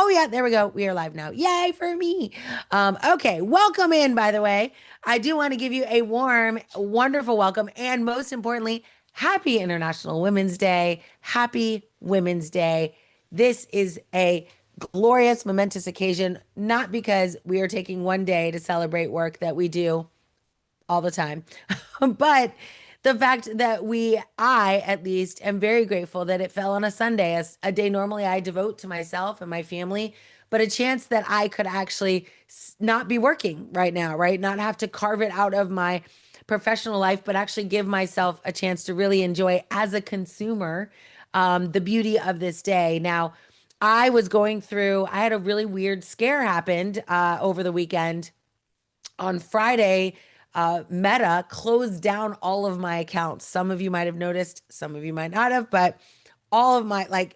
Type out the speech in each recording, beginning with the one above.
Oh yeah, there we go. We are live now. Yay for me. Okay, welcome in, by the way. I do want to give you a warm, wonderful welcome. And most importantly, happy International Women's Day. Happy Women's Day. This is a glorious, momentous occasion, not because we are taking one day to celebrate work that we do all the time. But the fact that I at least am very grateful that it fell on a Sunday, as a day normally I devote to myself and my family, but a chance that I could actually not be working right now, right? Not have to carve it out of my professional life, but actually give myself a chance to really enjoy as a consumer the beauty of this day. Now, I had a really weird scare happened over the weekend on Friday. Meta closed down all of my accounts. Some of you might have noticed, some of you might not have, but all of my, I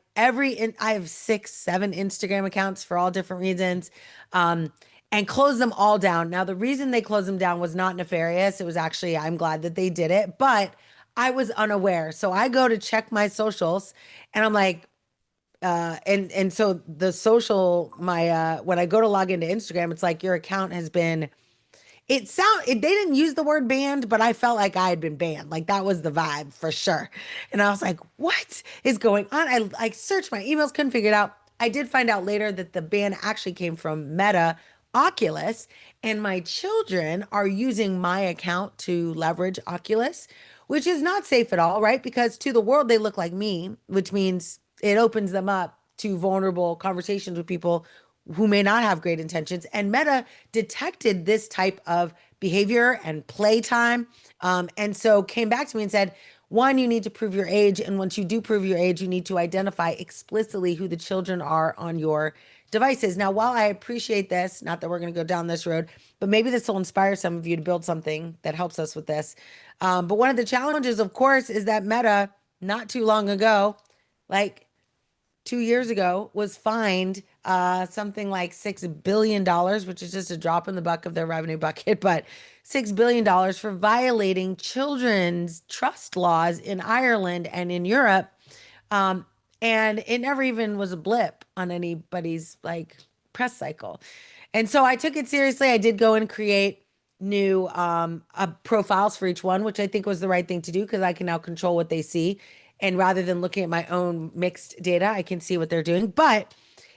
have 6, 7 Instagram accounts for all different reasons, and closed them all down. Now, the reason they closed them down was not nefarious. It was actually, I'm glad that they did it, but I was unaware. So I go to check my socials and I'm like, and so the social, when I go to log into Instagram, it's like your account has been they didn't use the word banned, but I felt like I had been banned. Like that was the vibe for sure. And I was like, what is going on? I searched my emails, couldn't figure it out. I did find out later that the ban actually came from Meta Oculus, and my children are using my account to leverage Oculus, which is not safe at all, right? Because to the world, they look like me, which means it opens them up to vulnerable conversations with people who may not have great intentions. And Meta detected this type of behavior and playtime. And so came back to me and said, one, you need to prove your age. And once you do prove your age, you need to identify explicitly who the children are on your devices. Now, while I appreciate this, not that we're going to go down this road, but maybe this will inspire some of you to build something that helps us with this. But one of the challenges, of course, is that Meta, not too long ago, like 2 years ago, was fined something like $6 billion, which is just a drop in the bucket of their revenue bucket, but $6 billion for violating children's trust laws in Ireland and in Europe. And it never even was a blip on anybody's like press cycle. And so I took it seriously. I did go and create new profiles for each one, which I think was the right thing to do because I can now control what they see. And rather than looking at my own mixed data, I can see what they're doing. But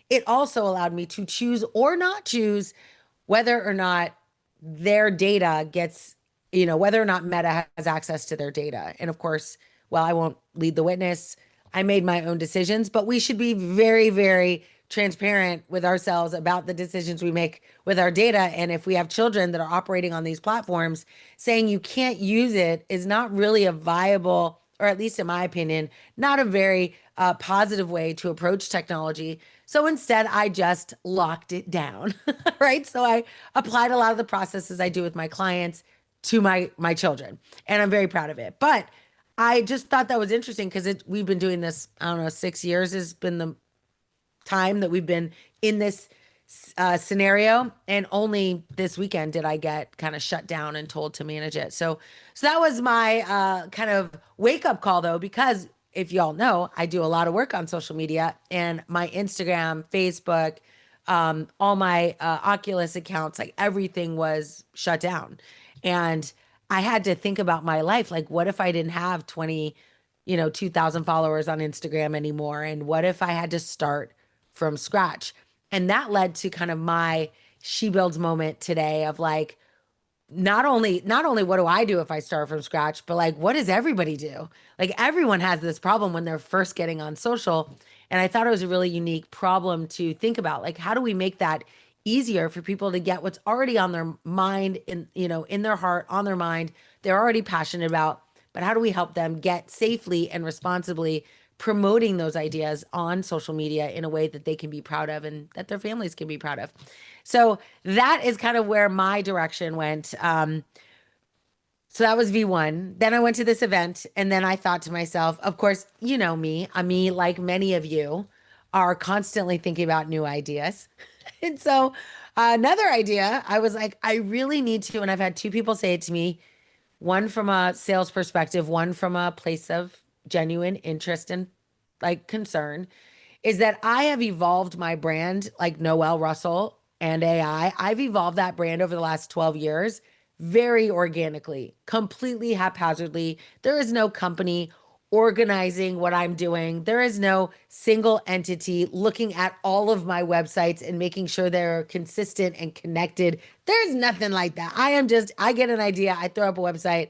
it also allowed me to choose or not choose whether or not their data gets, whether or not Meta has access to their data. And of course, well, I won't lead the witness. I made my own decisions, but we should be very, very transparent with ourselves about the decisions we make with our data. And if we have children that are operating on these platforms, saying you can't use it is not really a viable, or at least in my opinion, not a very positive way to approach technology. So instead, I just locked it down, right? So I applied a lot of the processes I do with my clients to my children, and I'm very proud of it. But I just thought that was interesting because we've been doing this, I don't know, 6 years has been the time that we've been in this scenario, and only this weekend did I get kind of shut down and told to manage it. So that was my kind of wake up call, though, because if y'all know, I do a lot of work on social media, and my Instagram, Facebook, all my Oculus accounts, like everything was shut down, and I had to think about my life. Like, what if I didn't have 2,000 followers on Instagram anymore? And what if I had to start from scratch? And that led to kind of my she builds moment today of like, not only what do I do if I start from scratch, but like what does everybody do? Like everyone has this problem when they're first getting on social. And I thought it was a really unique problem to think about. Like, how do we make that easier for people to get what's already on their mind, in their heart, on their mind, they're already passionate about, but how do we help them get safely and responsibly promoting those ideas on social media in a way that they can be proud of and that their families can be proud of? So that is kind of where my direction went. So that was V1. Then I went to this event, and then I thought to myself, of course, you know me, me, like many of you, are constantly thinking about new ideas. And so another idea, I was like, I really need to, and I've had two people say it to me, one from a sales perspective, one from a place of genuine interest and like concern, is that I have evolved my brand like Noelle Russell and AI. I've evolved that brand over the last 12 years very organically, completely haphazardly. There is no company organizing what I'm doing. There is no single entity looking at all of my websites and making sure they're consistent and connected. There's nothing like that. I get an idea, I throw up a website.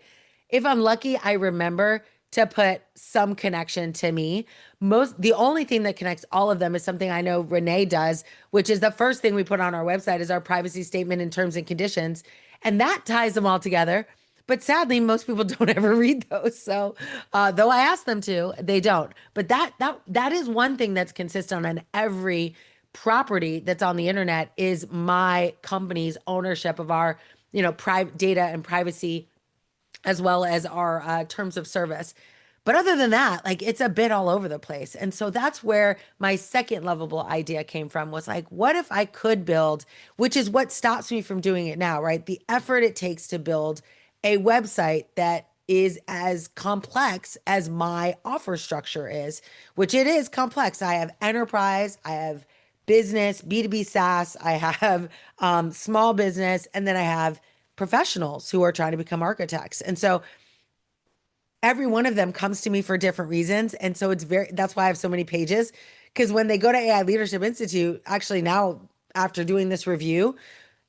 If I'm lucky, I remember to put some connection to me. The only thing that connects all of them is something I know Renee does, which is the first thing we put on our website is our privacy statement and terms and conditions. And that ties them all together. But sadly, most people don't ever read those. So, though I ask them to, they don't. But that is one thing that's consistent on every property that's on the internet is my company's ownership of our, private data and privacy as well as our terms of service. But other than that, like it's a bit all over the place. And so that's where my second lovable idea came from was like, what if I could build, which is what stops me from doing it now, right? The effort it takes to build a website that is as complex as my offer structure is, which it is complex. I have enterprise, I have business, B2B SaaS, I have small business, and then I have professionals who are trying to become architects. And so every one of them comes to me for different reasons. And so that's why I have so many pages. Because when they go to AI Leadership Institute, actually now after doing this review,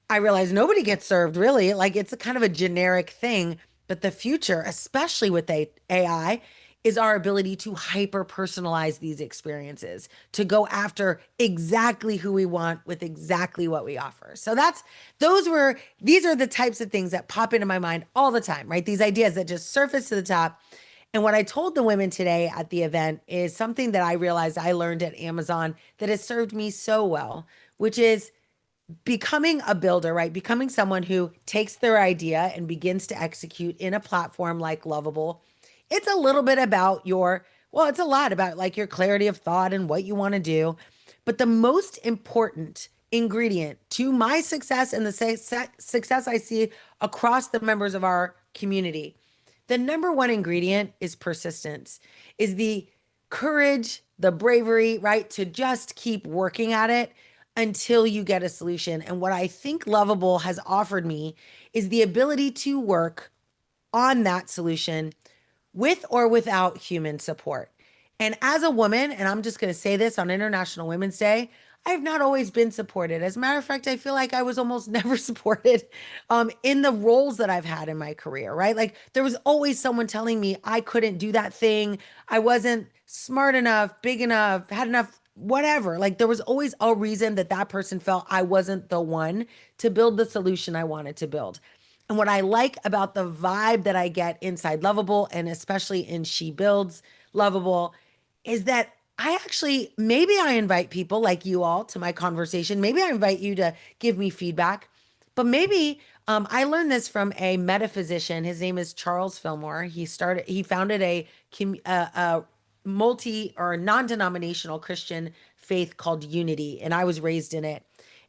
I realize nobody gets served really. Like it's a kind of a generic thing. But the future, especially with AI, is our ability to hyper personalize these experiences, to go after exactly who we want with exactly what we offer. So these are the types of things that pop into my mind all the time, right? These ideas that just surface to the top. And what I told the women today at the event is something that I realized I learned at Amazon that has served me so well, which is becoming a builder, right? Becoming someone who takes their idea and begins to execute in a platform like Lovable. It's a little bit about it's a lot about like your clarity of thought and what you want to do. But the most important ingredient to my success and the success I see across the members of our community, the number one ingredient is persistence, is the courage, the bravery, right? To just keep working at it until you get a solution. And what I think Lovable has offered me is the ability to work on that solution with or without human support. And as a woman, and I'm just going to say this on International Women's Day, I've not always been supported. As a matter of fact, I feel like I was almost never supported in the roles that I've had in my career, right? Like there was always someone telling me I couldn't do that thing. I wasn't smart enough, big enough, had enough, whatever. Like there was always a reason that that person felt I wasn't the one to build the solution I wanted to build. And what I like about the vibe that I get inside Lovable and especially in She Builds Lovable is that maybe I invite people like you all to my conversation. Maybe I invite you to give me feedback, but maybe I learned this from a metaphysician. His name is Charles Fillmore. He founded a multi or non-denominational Christian faith called Unity, and I was raised in it.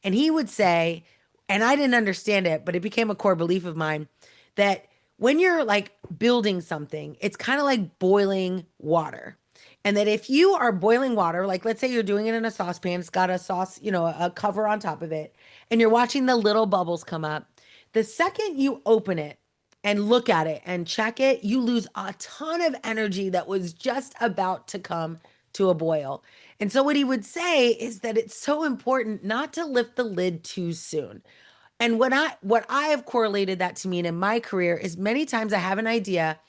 And he would say, and I didn't understand it, but it became a core belief of mine that when you're like building something, it's kind of like boiling water. And that if you are boiling water, like let's say you're doing it in a saucepan, it's got a sauce, a cover on top of it, and you're watching the little bubbles come up. The second you open it and look at it and check it, you lose a ton of energy that was just about to come to a boil. And so what he would say is that it's so important not to lift the lid too soon. And what I have correlated that to mean in my career is many times I have an idea,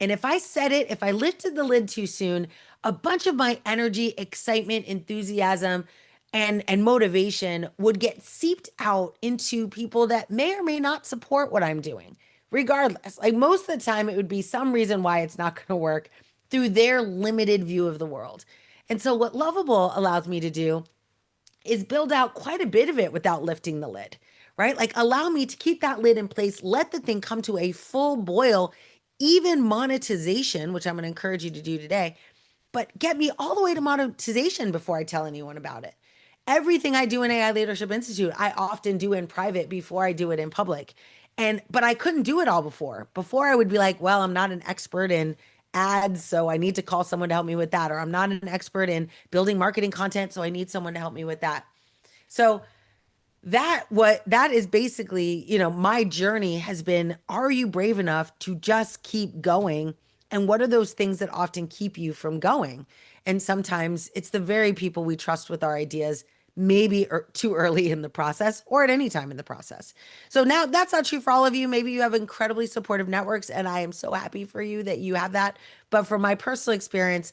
and if I lifted the lid too soon, a bunch of my energy, excitement, enthusiasm, and motivation would get seeped out into people that may or may not support what I'm doing. Regardless, like most of the time, it would be some reason why it's not going to work through their limited view of the world. And so, what Lovable allows me to do is build out quite a bit of it without lifting the lid, right? Like allow me to keep that lid in place, let the thing come to a full boil, even monetization, which I'm going to encourage you to do today, but get me all the way to monetization before I tell anyone about it. Everything I do in AI Leadership Institute, I often do in private before I do it in public. But I couldn't do it all before. Before I would be like, well, I'm not an expert in ads, so I need to call someone to help me with that. Or I'm not an expert in building marketing content, so I need someone to help me with that. So that is basically, my journey has been, are you brave enough to just keep going? And what are those things that often keep you from going? And sometimes it's the very people we trust with our ideas, maybe too early in the process or at any time in the process. So now that's not true for all of you. Maybe you have incredibly supportive networks, and I am so happy for you that you have that. But from my personal experience,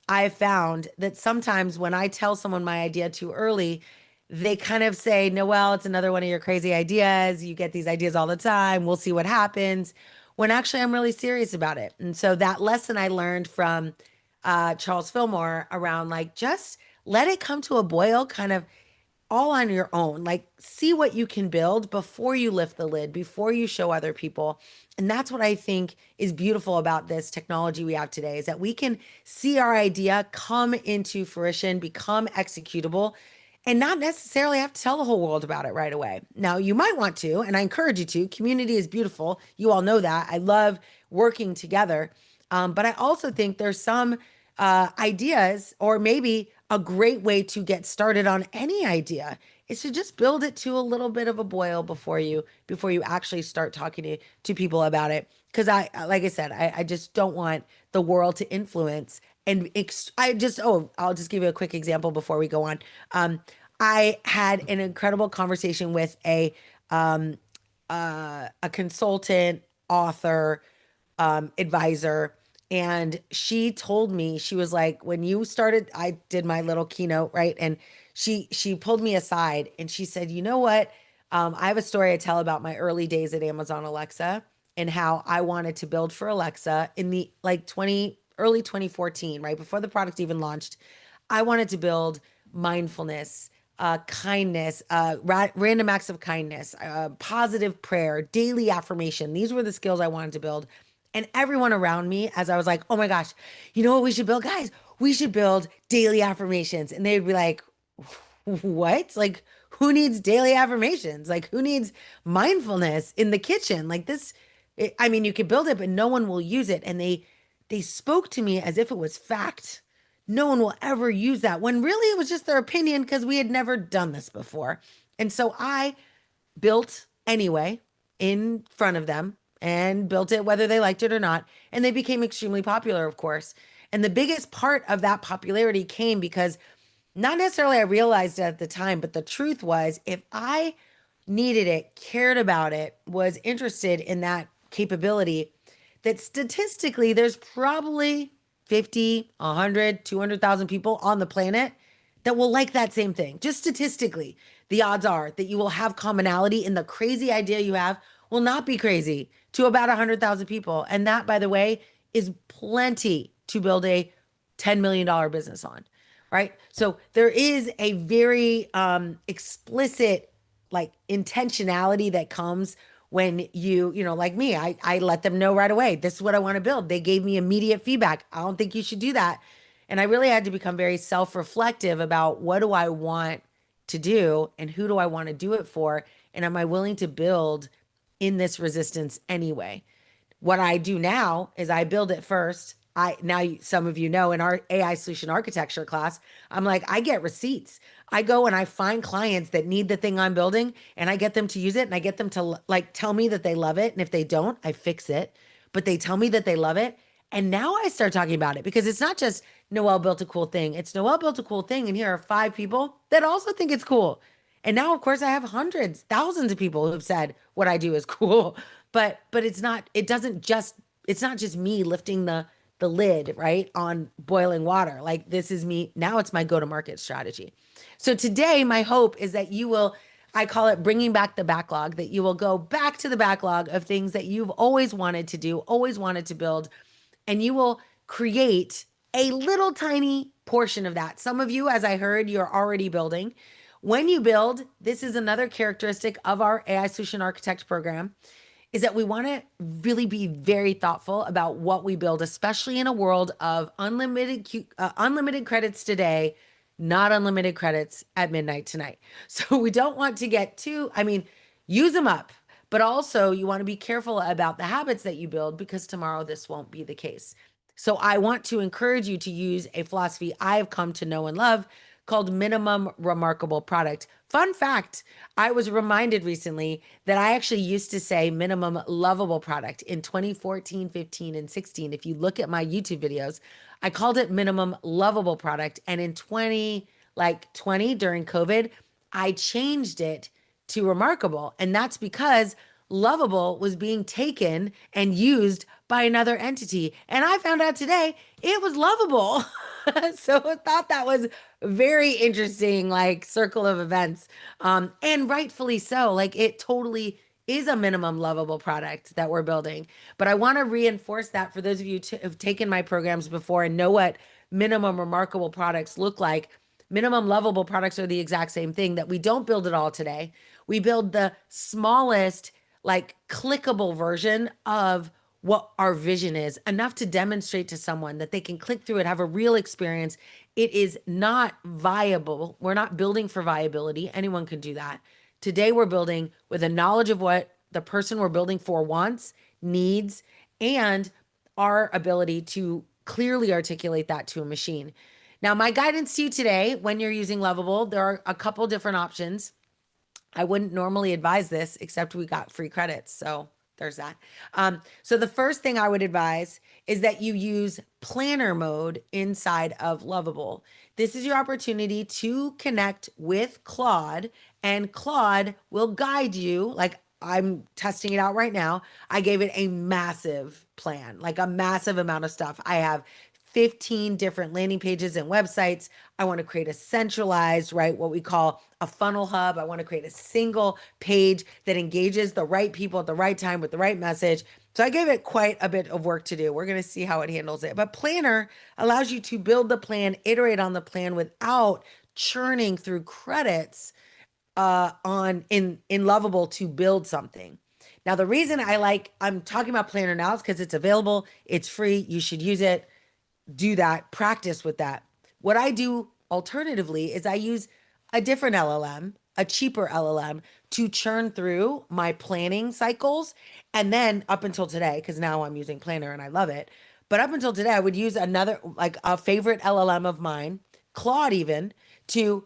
I found that sometimes when I tell someone my idea too early, they kind of say, Noelle, it's another one of your crazy ideas. You get these ideas all the time. We'll see what happens. When actually I'm really serious about it. And so that lesson I learned from Charles Fillmore around like just let it come to a boil, kind of all on your own. Like, see what you can build before you lift the lid, before you show other people. And that's what I think is beautiful about this technology we have today is that we can see our idea come into fruition, become executable, and not necessarily have to tell the whole world about it right away. Now, you might want to, and I encourage you to. Community is beautiful. You all know that. I love working together. But I also think there's some ideas, or maybe a great way to get started on any idea is to just build it to a little bit of a boil before you actually start talking to people about it. Because like I said, I just don't want the world to influence. And I'll just give you a quick example before we go on. I had an incredible conversation with a consultant, author, advisor. And she told me, she was like, when you started, I did my little keynote, right? And she pulled me aside and she said, you know what? I have a story I tell about my early days at Amazon Alexa and how I wanted to build for Alexa in the like early 2014, right? Before the product even launched. I wanted to build mindfulness, kindness, random acts of kindness, positive prayer, daily affirmation. These were the skills I wanted to build. And everyone around me, as I was like, oh my gosh, you know what we should build? Guys, we should build daily affirmations. And they'd be like, what? Like, who needs daily affirmations? Like, who needs mindfulness in the kitchen? Like this, I mean, you could build it, but no one will use it. And they spoke to me as if it was fact. No one will ever use that when really it was just their opinion because we had never done this before. And so I built anyway in front of them and built it whether they liked it or not. And they became extremely popular, of course. And the biggest part of that popularity came because not necessarily I realized it at the time, but the truth was if I needed it, cared about it, was interested in that capability, that statistically there's probably 50, 100, 200,000 people on the planet that will like that same thing. Just statistically, the odds are that you will have commonality in the crazy idea you have will not be crazy to about 100,000 people. And that, by the way, is plenty to build a $10 million business on, right? So there is a very explicit like intentionality that comes when like me, I let them know right away, this is what I want to build. They gave me immediate feedback. I don't think you should do that. And I really had to become very self-reflective about what do I want to do and who do I want to do it for? And am I willing to build in this resistance anyway? What I do now is I build it first. Some of you know in our AI solution architecture class, I'm like, I get receipts. I go and I find clients that need the thing I'm building and I get them to use it and I get them to like tell me that they love it. And if they don't, I fix it. But they tell me that they love it. And now I start talking about it because it's not just Noelle built a cool thing. It's Noelle built a cool thing. And here are 5 people that also think it's cool. And now, of course, I have hundreds, thousands of people who've said what I do is cool. But it's not just me lifting the lid, right, on boiling water. Like this is me. Now it's my go-to-market strategy. So today, my hope is that you will, I call it bringing back the backlog, that you will go back to the backlog of things that you've always wanted to do, always wanted to build, and you will create a little tiny portion of that. Some of you, as I heard, you're already building. When you build, this is another characteristic of our AI Solution Architect program, is that we want to really be very thoughtful about what we build, especially in a world of unlimited credits today, not unlimited credits at midnight tonight. So we don't want to get too, I mean, use them up, but also you want to be careful about the habits that you build because tomorrow this won't be the case. So I want to encourage you to use a philosophy I have come to know and love called minimum remarkable product. Fun fact, I was reminded recently that I actually used to say minimum lovable product in 2014, 15, and 16. If you look at my YouTube videos, I called it minimum lovable product. And in 20 during COVID, I changed it to remarkable. And that's because lovable was being taken and used by another entity. And I found out today it was lovable. So I thought that was very interesting, like circle of events. And rightfully so. Like it totally is a minimum lovable product that we're building. But I want to reinforce that for those of you who've taken my programs before and know what minimum remarkable products look like. Minimum lovable products are the exact same thing, that we don't build it all today. We build the smallest, like clickable version of what our vision is, enough to demonstrate to someone that they can click through it, have a real experience. It is not viable. We're not building for viability. Anyone can do that. Today, we're building with a knowledge of what the person we're building for wants, needs, and our ability to clearly articulate that to a machine. Now, my guidance to you today, when you're using Lovable, there are a couple different options. I wouldn't normally advise this, except we got free credits. So there's that. So the first thing I would advise is that you use planner mode inside of Lovable. This is your opportunity to connect with Claude, and Claude will guide you. Like I'm testing it out right now. I gave it a massive plan, like a massive amount of stuff. I have 15 different landing pages and websites. I want to create a centralized, right, what we call a funnel hub. I want to create a single page that engages the right people at the right time with the right message. So I gave it quite a bit of work to do. We're going to see how it handles it. But Planner allows you to build the plan, iterate on the plan without churning through credits in Lovable to build something. Now, the reason I'm talking about Planner now is because it's available, it's free, you should use it. Do that, practice with that. What I do alternatively is I use a different LLM, a cheaper LLM, to churn through my planning cycles. And then up until today, because now I'm using Planner and I love it, but up until today, I would use another, like a favorite LLM of mine, Claude even, to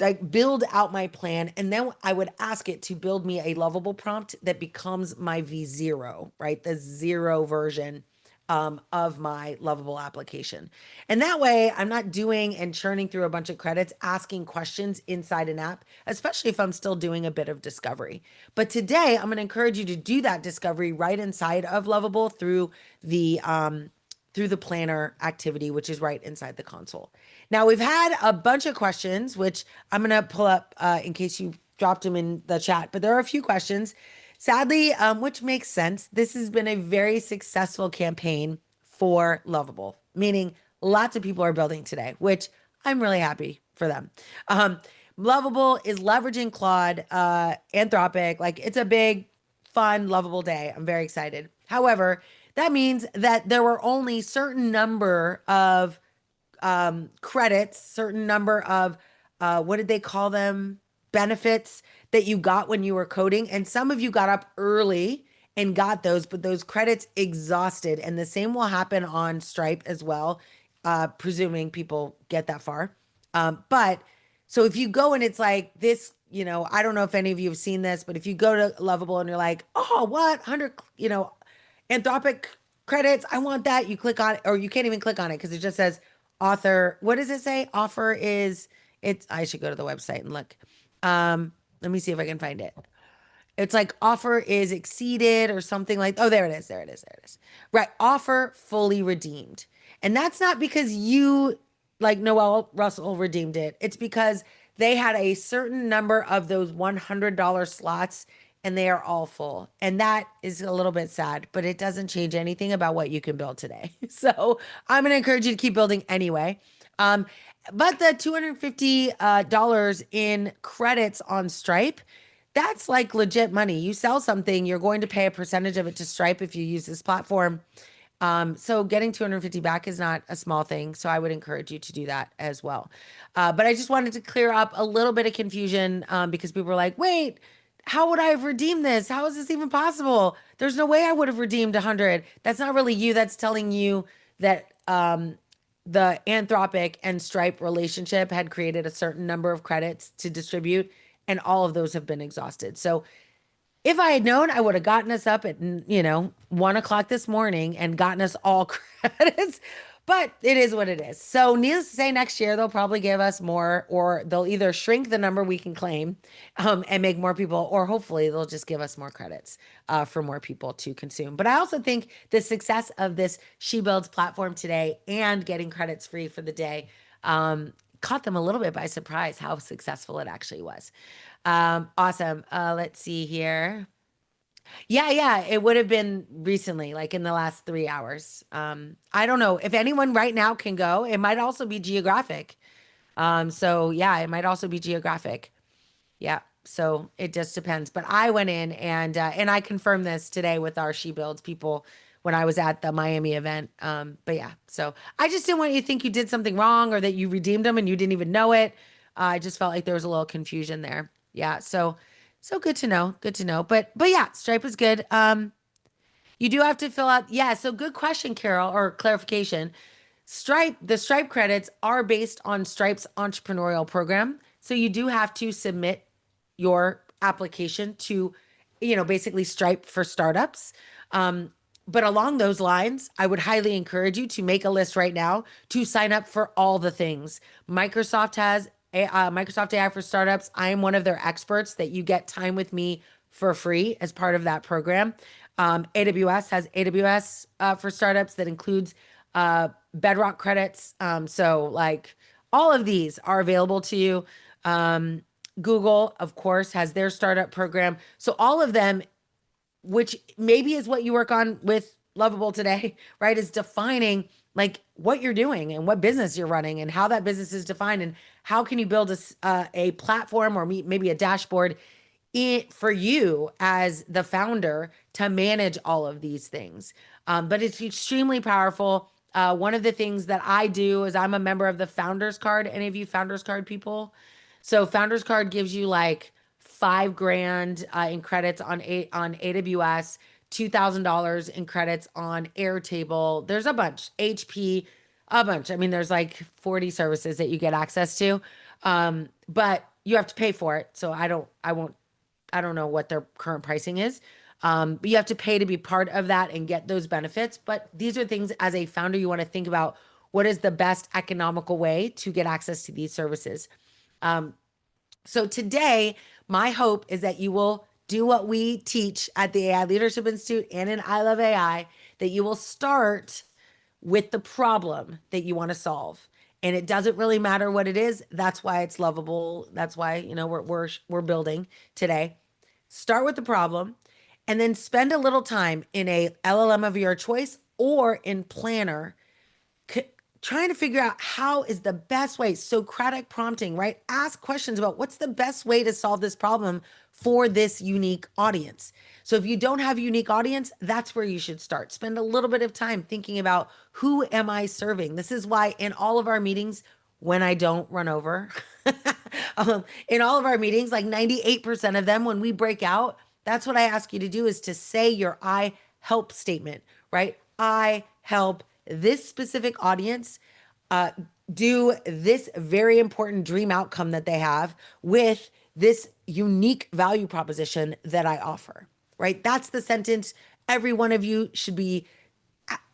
like build out my plan. And then I would ask it to build me a Lovable prompt that becomes my V0, right? The zero version of my Lovable application. And that way I'm not doing and churning through a bunch of credits, asking questions inside an app, especially if I'm still doing a bit of discovery. But today I'm going to encourage you to do that discovery right inside of Lovable through the planner activity, which is right inside the console. Now we've had a bunch of questions, which I'm going to pull up in case you dropped them in the chat, but there are a few questions. Sadly, which makes sense, this has been a very successful campaign for Lovable, meaning lots of people are building today, which I'm really happy for them. Lovable is leveraging Claude, Anthropic. Like it's a big, fun, lovable day. I'm very excited. However, that means that there were only certain number of credits, certain number of what did they call them? Benefits that you got when you were coding. And some of you got up early and got those, but those credits exhausted. And the same will happen on Stripe as well, presuming people get that far. But so if you go and it's like this, I don't know if any of you have seen this, but if you go to Lovable and you're like, oh, what? 100, Anthropic credits, I want that. You click on it, or you can't even click on it because it just says author. What does it say? I should go to the website and look. Let me see if I can find it. It's like offer is exceeded or something like, oh, there it is. There it is. There it is. Right. Offer fully redeemed. And that's not because you, like Noelle Russell, redeemed it. It's because they had a certain number of those $100 slots and they are all full. And that is a little bit sad, but it doesn't change anything about what you can build today. So I'm going to encourage you to keep building anyway. But the $250 in credits on Stripe, that's like legit money. You sell something, you're going to pay a percentage of it to Stripe if you use this platform. So getting 250 back is not a small thing. So I would encourage you to do that as well. But I just wanted to clear up a little bit of confusion because people were like, wait, how would I have redeemed this? How is this even possible? There's no way I would have redeemed 100. That's not really you. That's telling you that the Anthropic and Stripe relationship had created a certain number of credits to distribute, and all of those have been exhausted. So if I had known, I would have gotten us up at, 1 o'clock this morning and gotten us all credits. But it is what it is. So, needless to say, next year they'll probably give us more, or they'll either shrink the number we can claim and make more people, or hopefully they'll just give us more credits for more people to consume. But I also think the success of this She Builds platform today and getting credits free for the day caught them a little bit by surprise how successful it actually was. Awesome. Let's see here. Yeah, yeah, it would have been recently, like in the last 3 hours. I don't know if anyone right now can go. It might also be geographic. So yeah, it might also be geographic. Yeah. So it just depends. But I went in and I confirmed this today with our She Builds people when I was at the Miami event. But yeah, so I just didn't want you to think you did something wrong or that you redeemed them and you didn't even know it. I just felt like there was a little confusion there. Yeah. So good to know. Good to know. But yeah, Stripe is good. You do have to fill out. Yeah. So good question, Carol, or clarification. The Stripe credits are based on Stripe's entrepreneurial program. So you do have to submit your application to, basically Stripe for startups. But along those lines, I would highly encourage you to make a list right now to sign up for all the things. Microsoft has Microsoft AI for startups. I am one of their experts that you get time with me for free as part of that program. AWS has AWS for startups that includes Bedrock credits. So like all of these are available to you. Google, of course, has their startup program. So all of them, which maybe is what you work on with Lovable today, right? Is defining like what you're doing and what business you're running and how that business is defined and how can you build a platform or maybe a dashboard for you as the founder to manage all of these things. But it's extremely powerful. One of the things that I do is I'm a member of the Founders Card. Any of you Founders Card people? So Founders Card gives you like 5 grand in credits on AWS, $2,000 in credits on Airtable. There's a bunch, HP, a bunch. I mean, there's like 40 services that you get access to, but you have to pay for it. So I don't know what their current pricing is. But you have to pay to be part of that and get those benefits. But these are things as a founder you want to think about. What is the best economical way to get access to these services? So today, my hope is that you will do what we teach at the AI Leadership Institute and in I Love AI, that you will start with the problem that you want to solve. And it doesn't really matter what it is. That's why it's lovable. That's why, we're building today. Start with the problem and then spend a little time in a LLM of your choice or in Planner trying to figure out how is the best way, Socratic prompting, right? Ask questions about what's the best way to solve this problem for this unique audience. So if you don't have a unique audience, that's where you should start. Spend a little bit of time thinking about who am I serving? This is why in all of our meetings, when I don't run over, in all of our meetings, like 98% of them, when we break out, that's what I ask you to do is to say your I help statement, right? I help this specific audience do this very important dream outcome that they have with this unique value proposition that I offer, right? That's the sentence every one of you should be.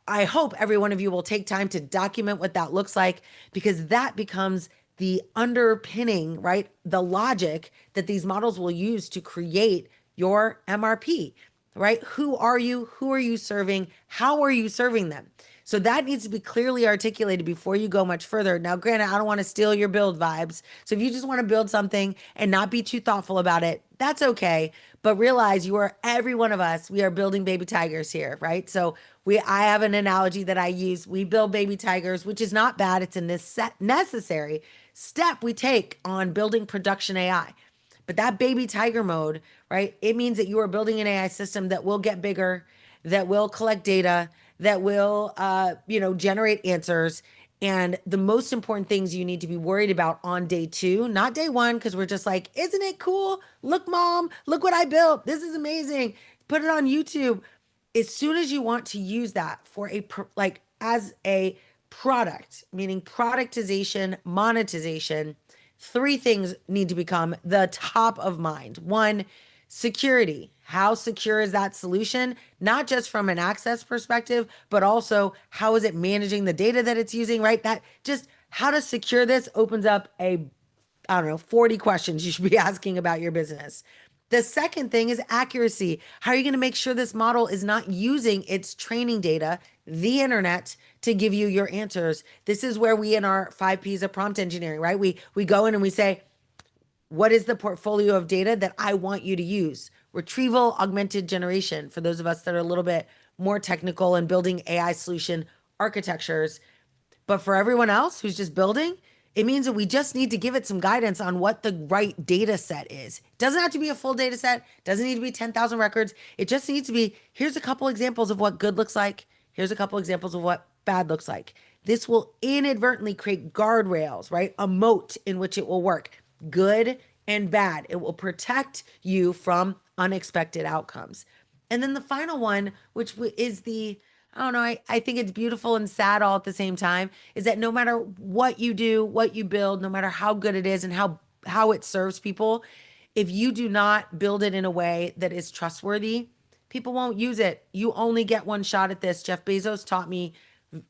I hope every one of you will take time to document what that looks like because that becomes the underpinning, right? The logic that these models will use to create your MRP, right? Who are you? Who are you serving? How are you serving them? So that needs to be clearly articulated before you go much further. Now, granted, I don't want to steal your build vibes. So if you just want to build something and not be too thoughtful about it, that's okay. But realize every one of us, we are building baby tigers here, right? So I have an analogy that I use. We build baby tigers, which is not bad. It's a necessary step we take on building production AI. But that baby tiger mode, right? It means that you are building an AI system that will get bigger, that will collect data, that will, generate answers. And the most important things you need to be worried about on day 2, not day 1, because we're just like, isn't it cool? Look, mom, look what I built. This is amazing. Put it on YouTube. As soon as you want to use that for as a product, meaning productization, monetization, three things need to become the top of mind. One, security. How secure is that solution? Not just from an access perspective, but also how is it managing the data that it's using, right? That just how to secure this opens up a, I don't know, 40 questions you should be asking about your business. The second thing is accuracy. How are you going to make sure this model is not using its training data, the internet, to give you your answers? This is where we in our 5 P's of prompt engineering, right? We go in and we say, what is the portfolio of data that I want you to use? Retrieval augmented generation, for those of us that are a little bit more technical and building AI solution architectures. But for everyone else who's just building, it means that we just need to give it some guidance on what the right data set is. It doesn't have to be a full data set, doesn't need to be 10,000 records. It just needs to be, here's a couple examples of what good looks like. Here's a couple examples of what bad looks like. This will inadvertently create guardrails, right? A moat in which it will work, good and bad. It will protect you from unexpected outcomes. And then the final one, which is the, I don't know, I think it's beautiful and sad all at the same time, is that no matter what you do, what you build, no matter how good it is and how it serves people, if you do not build it in a way that is trustworthy, people won't use it. You only get one shot at this. Jeff Bezos taught me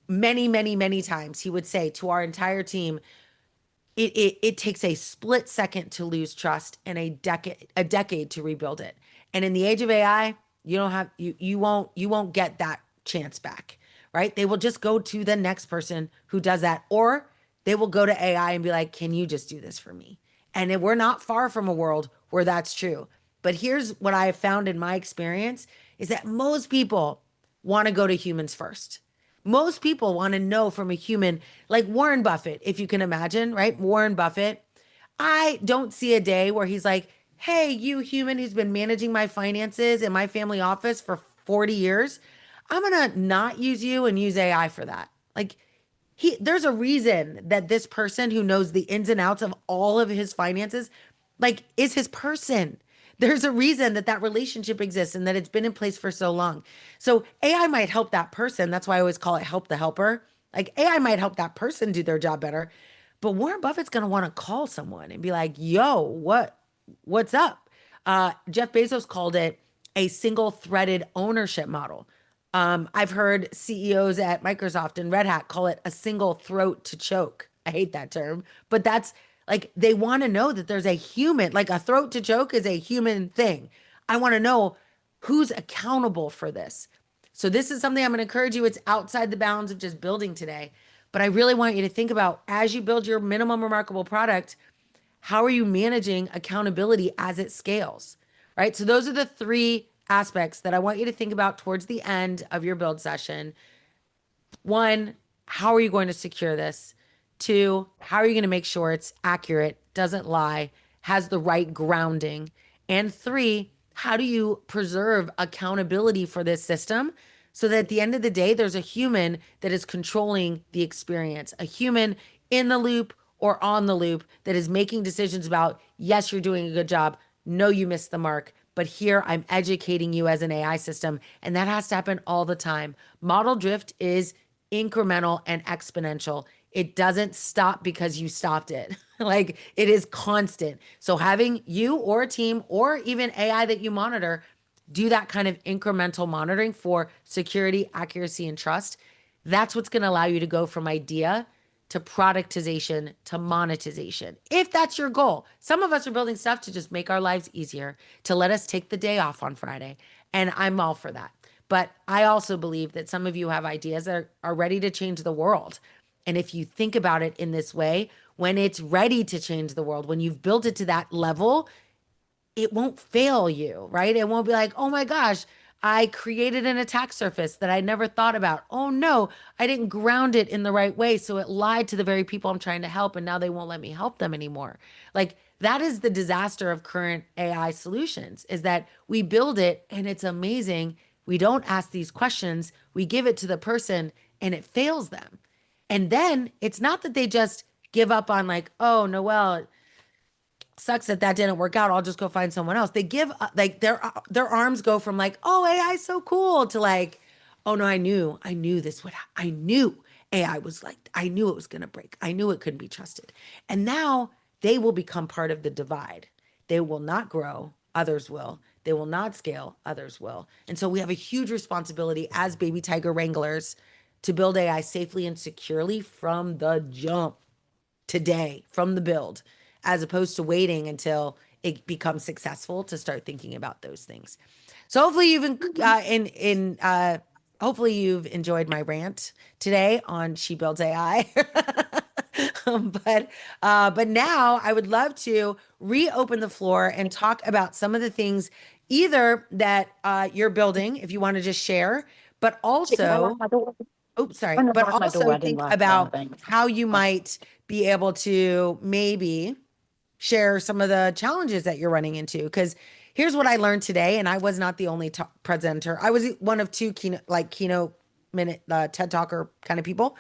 many, many, many times. He would say to our entire team, it takes a split second to lose trust and a decade to rebuild it. And in the age of AI, you won't get that chance back, right? They will just go to the next person who does that, or they will go to AI and be like, can you just do this for me? And we're not far from a world where that's true. But here's what I have found in my experience is that most people want to go to humans first. Most people want to know from a human, like Warren Buffett, if you can imagine, right? Warren Buffett, I don't see a day where he's like, hey, you human who's been managing my finances in my family office for 40 years, I'm going to not use you and use AI for that. Like, there's a reason that this person who knows the ins and outs of all of his finances, like, is his person. There's a reason that that relationship exists and that it's been in place for so long. So AI might help that person. That's why I always call it help the helper. Like, AI might help that person do their job better, but Warren Buffett's going to want to call someone and be like, yo, what's up? Jeff Bezos called it a single threaded ownership model. I've heard CEOs at Microsoft and Red Hat call it a single throat to choke. I hate that term, but that's like they want to know that there's a human, like a throat to choke is a human thing. I want to know who's accountable for this. So this is something I'm going to encourage you. It's outside the bounds of just building today, but I really want you to think about as you build your minimum remarkable product, how are you managing accountability as it scales, right? So those are the three aspects that I want you to think about towards the end of your build session. One, how are you going to secure this? Two, how are you going to make sure it's accurate, doesn't lie, has the right grounding? And three, how do you preserve accountability for this system so that at the end of the day, there's a human that is controlling the experience, a human in the loop or on the loop that is making decisions about, yes, you're doing a good job. No, you missed the mark. But here I'm educating you as an AI system. And that has to happen all the time. Model drift is incremental and exponential. It doesn't stop because you stopped it. Like it is constant. So having you or a team or even AI that you monitor do that kind of incremental monitoring for security, accuracy, and trust, that's what's going to allow you to go from idea to productization to monetization. If that's your goal. Some of us are building stuff to just make our lives easier, to let us take the day off on Friday. And I'm all for that. But I also believe that some of you have ideas that are ready to change the world. And if you think about it in this way, when it's ready to change the world, when you've built it to that level, it won't fail you, right? It won't be like, oh my gosh, I created an attack surface that I never thought about. Oh no, I didn't ground it in the right way. So it lied to the very people I'm trying to help. And now they won't let me help them anymore. Like that is the disaster of current AI solutions is that we build it and it's amazing. We don't ask these questions. We give it to the person and it fails them. And then it's not that they just give up on like, oh, Noelle, sucks that that didn't work out. I'll just go find someone else. They give like their arms go from like, oh, AI is so cool to like, Oh no, I knew this would, I knew AI was like, I knew it was going to break. I knew it couldn't be trusted. And now they will become part of the divide. They will not grow, others will. They will not scale, others will. And so we have a huge responsibility as baby tiger wranglers to build AI safely and securely from the jump today, from the build, as opposed to waiting until it becomes successful to start thinking about those things. So hopefully hopefully you've enjoyed my rant today on She Builds AI. But now I would love to reopen the floor and talk about some of the things either that you're building, if you want to just share, but Wait, can I lock also, my door? oops, sorry, I'm gonna but lock my door. also I didn't think lock the about thing. how you might be able to maybe share some of the challenges that you're running into. Because here's what I learned today, and I was not the only presenter. I was one of two keynote minute TED Talker kind of people.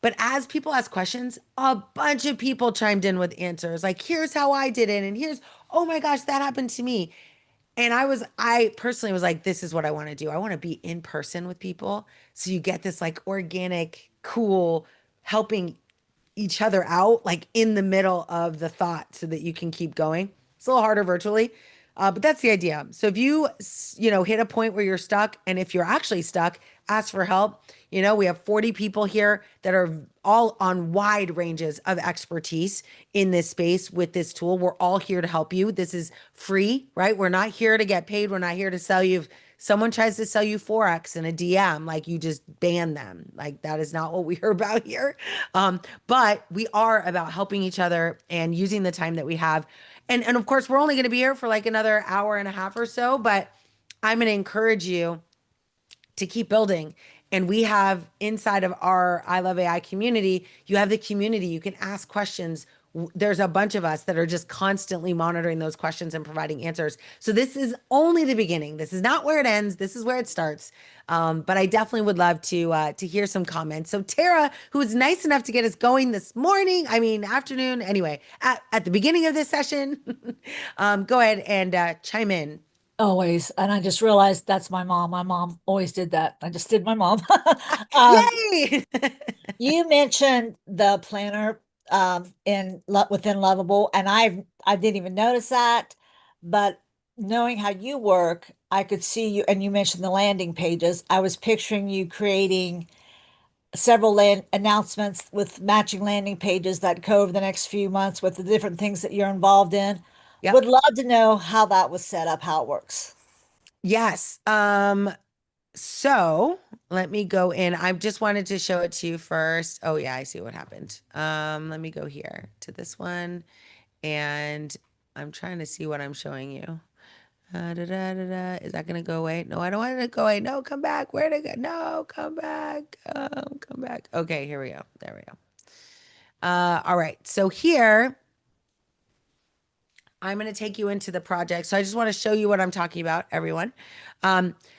But as people ask questions, a bunch of people chimed in with answers. Like, here's how I did it, and here's, oh my gosh, that happened to me. And I personally was like, this is what I want to do. I want to be in person with people. So you get this like organic, cool, helping each other out, like in the middle of the thought so that you can keep going. It's a little harder virtually, but that's the idea. So if you hit a point where you're stuck, and if you're actually stuck, ask for help. We have 40 people here that are all on wide ranges of expertise in this space with this tool. We're all here to help you. This is free, right? We're not here to get paid. We're not here to sell you. If someone tries to sell you Forex in a DM, like, you just ban them. Like, that is not what we are about here. But we are about helping each other and using the time that we have. And of course, we're only going to be here for like another hour and a half or so, but I'm going to encourage you to keep building. And we have inside of our I Love AI community, you have the community. You can ask questions. There's a bunch of us that are just constantly monitoring those questions and providing answers. So this is only the beginning. This is not where it ends. This is where it starts. But I definitely would love to hear some comments. So Tara, who was nice enough to get us going this morning, I mean afternoon, anyway, at the beginning of this session, go ahead and chime in. Always. And I just realized that's my mom. My mom always did that. I just did my mom. Um, Yay! you mentioned the planner within Lovable, and I didn't even notice that, but knowing how you work, I could see you, and you mentioned the landing pages. I was picturing you creating several land announcements with matching landing pages that go over the next few months with the different things that you're involved in. Yep. Would love to know how that was set up, how it works. Yes. So let me go in. I just wanted to show it to you first. Oh yeah, I see what happened. Let me go here to this one, and I'm trying to see what I'm showing you. Da, da, da, da. Is that gonna go away? No, I don't want it to go away. No, come back. Where'd it go? No, come back. Come back. Okay, here we go. There we go. All right. So here I'm going to take you into the project. So I just want to show you what I'm talking about, everyone.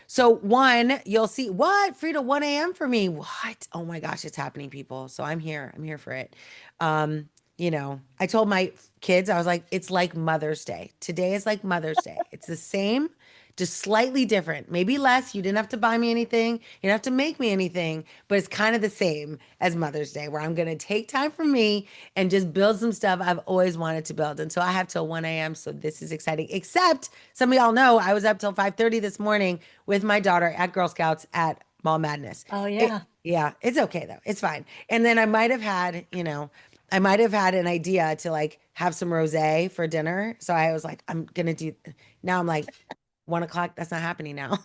So one, you'll see what Frida 1 a.m. for me. What? Oh my gosh, it's happening, people. So I'm here. I'm here for it. I told my kids, I was like, it's like Mother's Day. Today is like Mother's Day. It's the same, just slightly different. Maybe less. You didn't have to buy me anything. You didn't have to make me anything, but it's kind of the same as Mother's Day, where I'm going to take time for me and just build some stuff I've always wanted to build. And so I have till 1 a.m. So this is exciting. Except some of y'all know I was up till 5:30 this morning with my daughter at Girl Scouts at Mall Madness. Oh It, yeah. yeah, it's okay though. It's fine. And then I might have had an idea to like have some rosé for dinner. So I was like, I'm gonna do. Now I'm like, 1 o'clock. That's not happening now.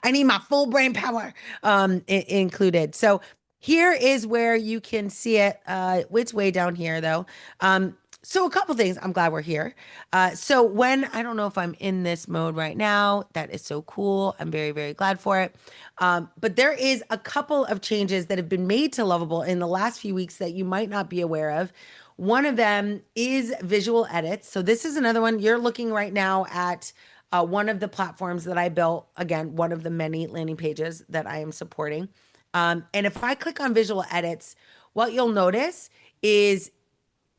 I need my full brain power included. So here is where you can see it. It's way down here though. So a couple things. I'm glad we're here. So when I don't know if I'm in this mode right now, that is so cool. I'm very, very glad for it. But there is a couple of changes that have been made to Lovable in the last few weeks that you might not be aware of. One of them is visual edits. So this is another one. You're looking right now at one of the platforms that I built. Again, one of the many landing pages that I am supporting. And if I click on visual edits, what you'll notice is,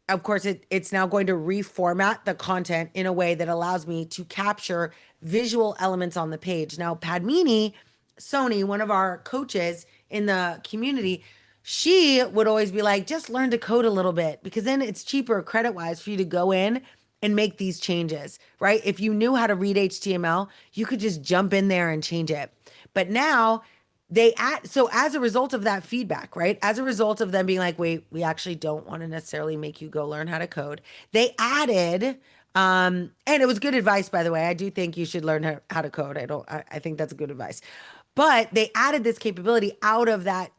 of course, it's now going to reformat the content in a way that allows me to capture visual elements on the page. Now, Padmini Sony, one of our coaches in the community, she would always be like, just learn to code a little bit because then it's cheaper credit wise for you to go in and make these changes, right? If you knew how to read HTML, you could just jump in there and change it. But now they add, so as a result of that feedback, right? As a result of them being like, wait, we actually don't want to necessarily make you go learn how to code. They added, and it was good advice, by the way. I do think you should learn how to code. I think that's good advice. But they added this capability out of that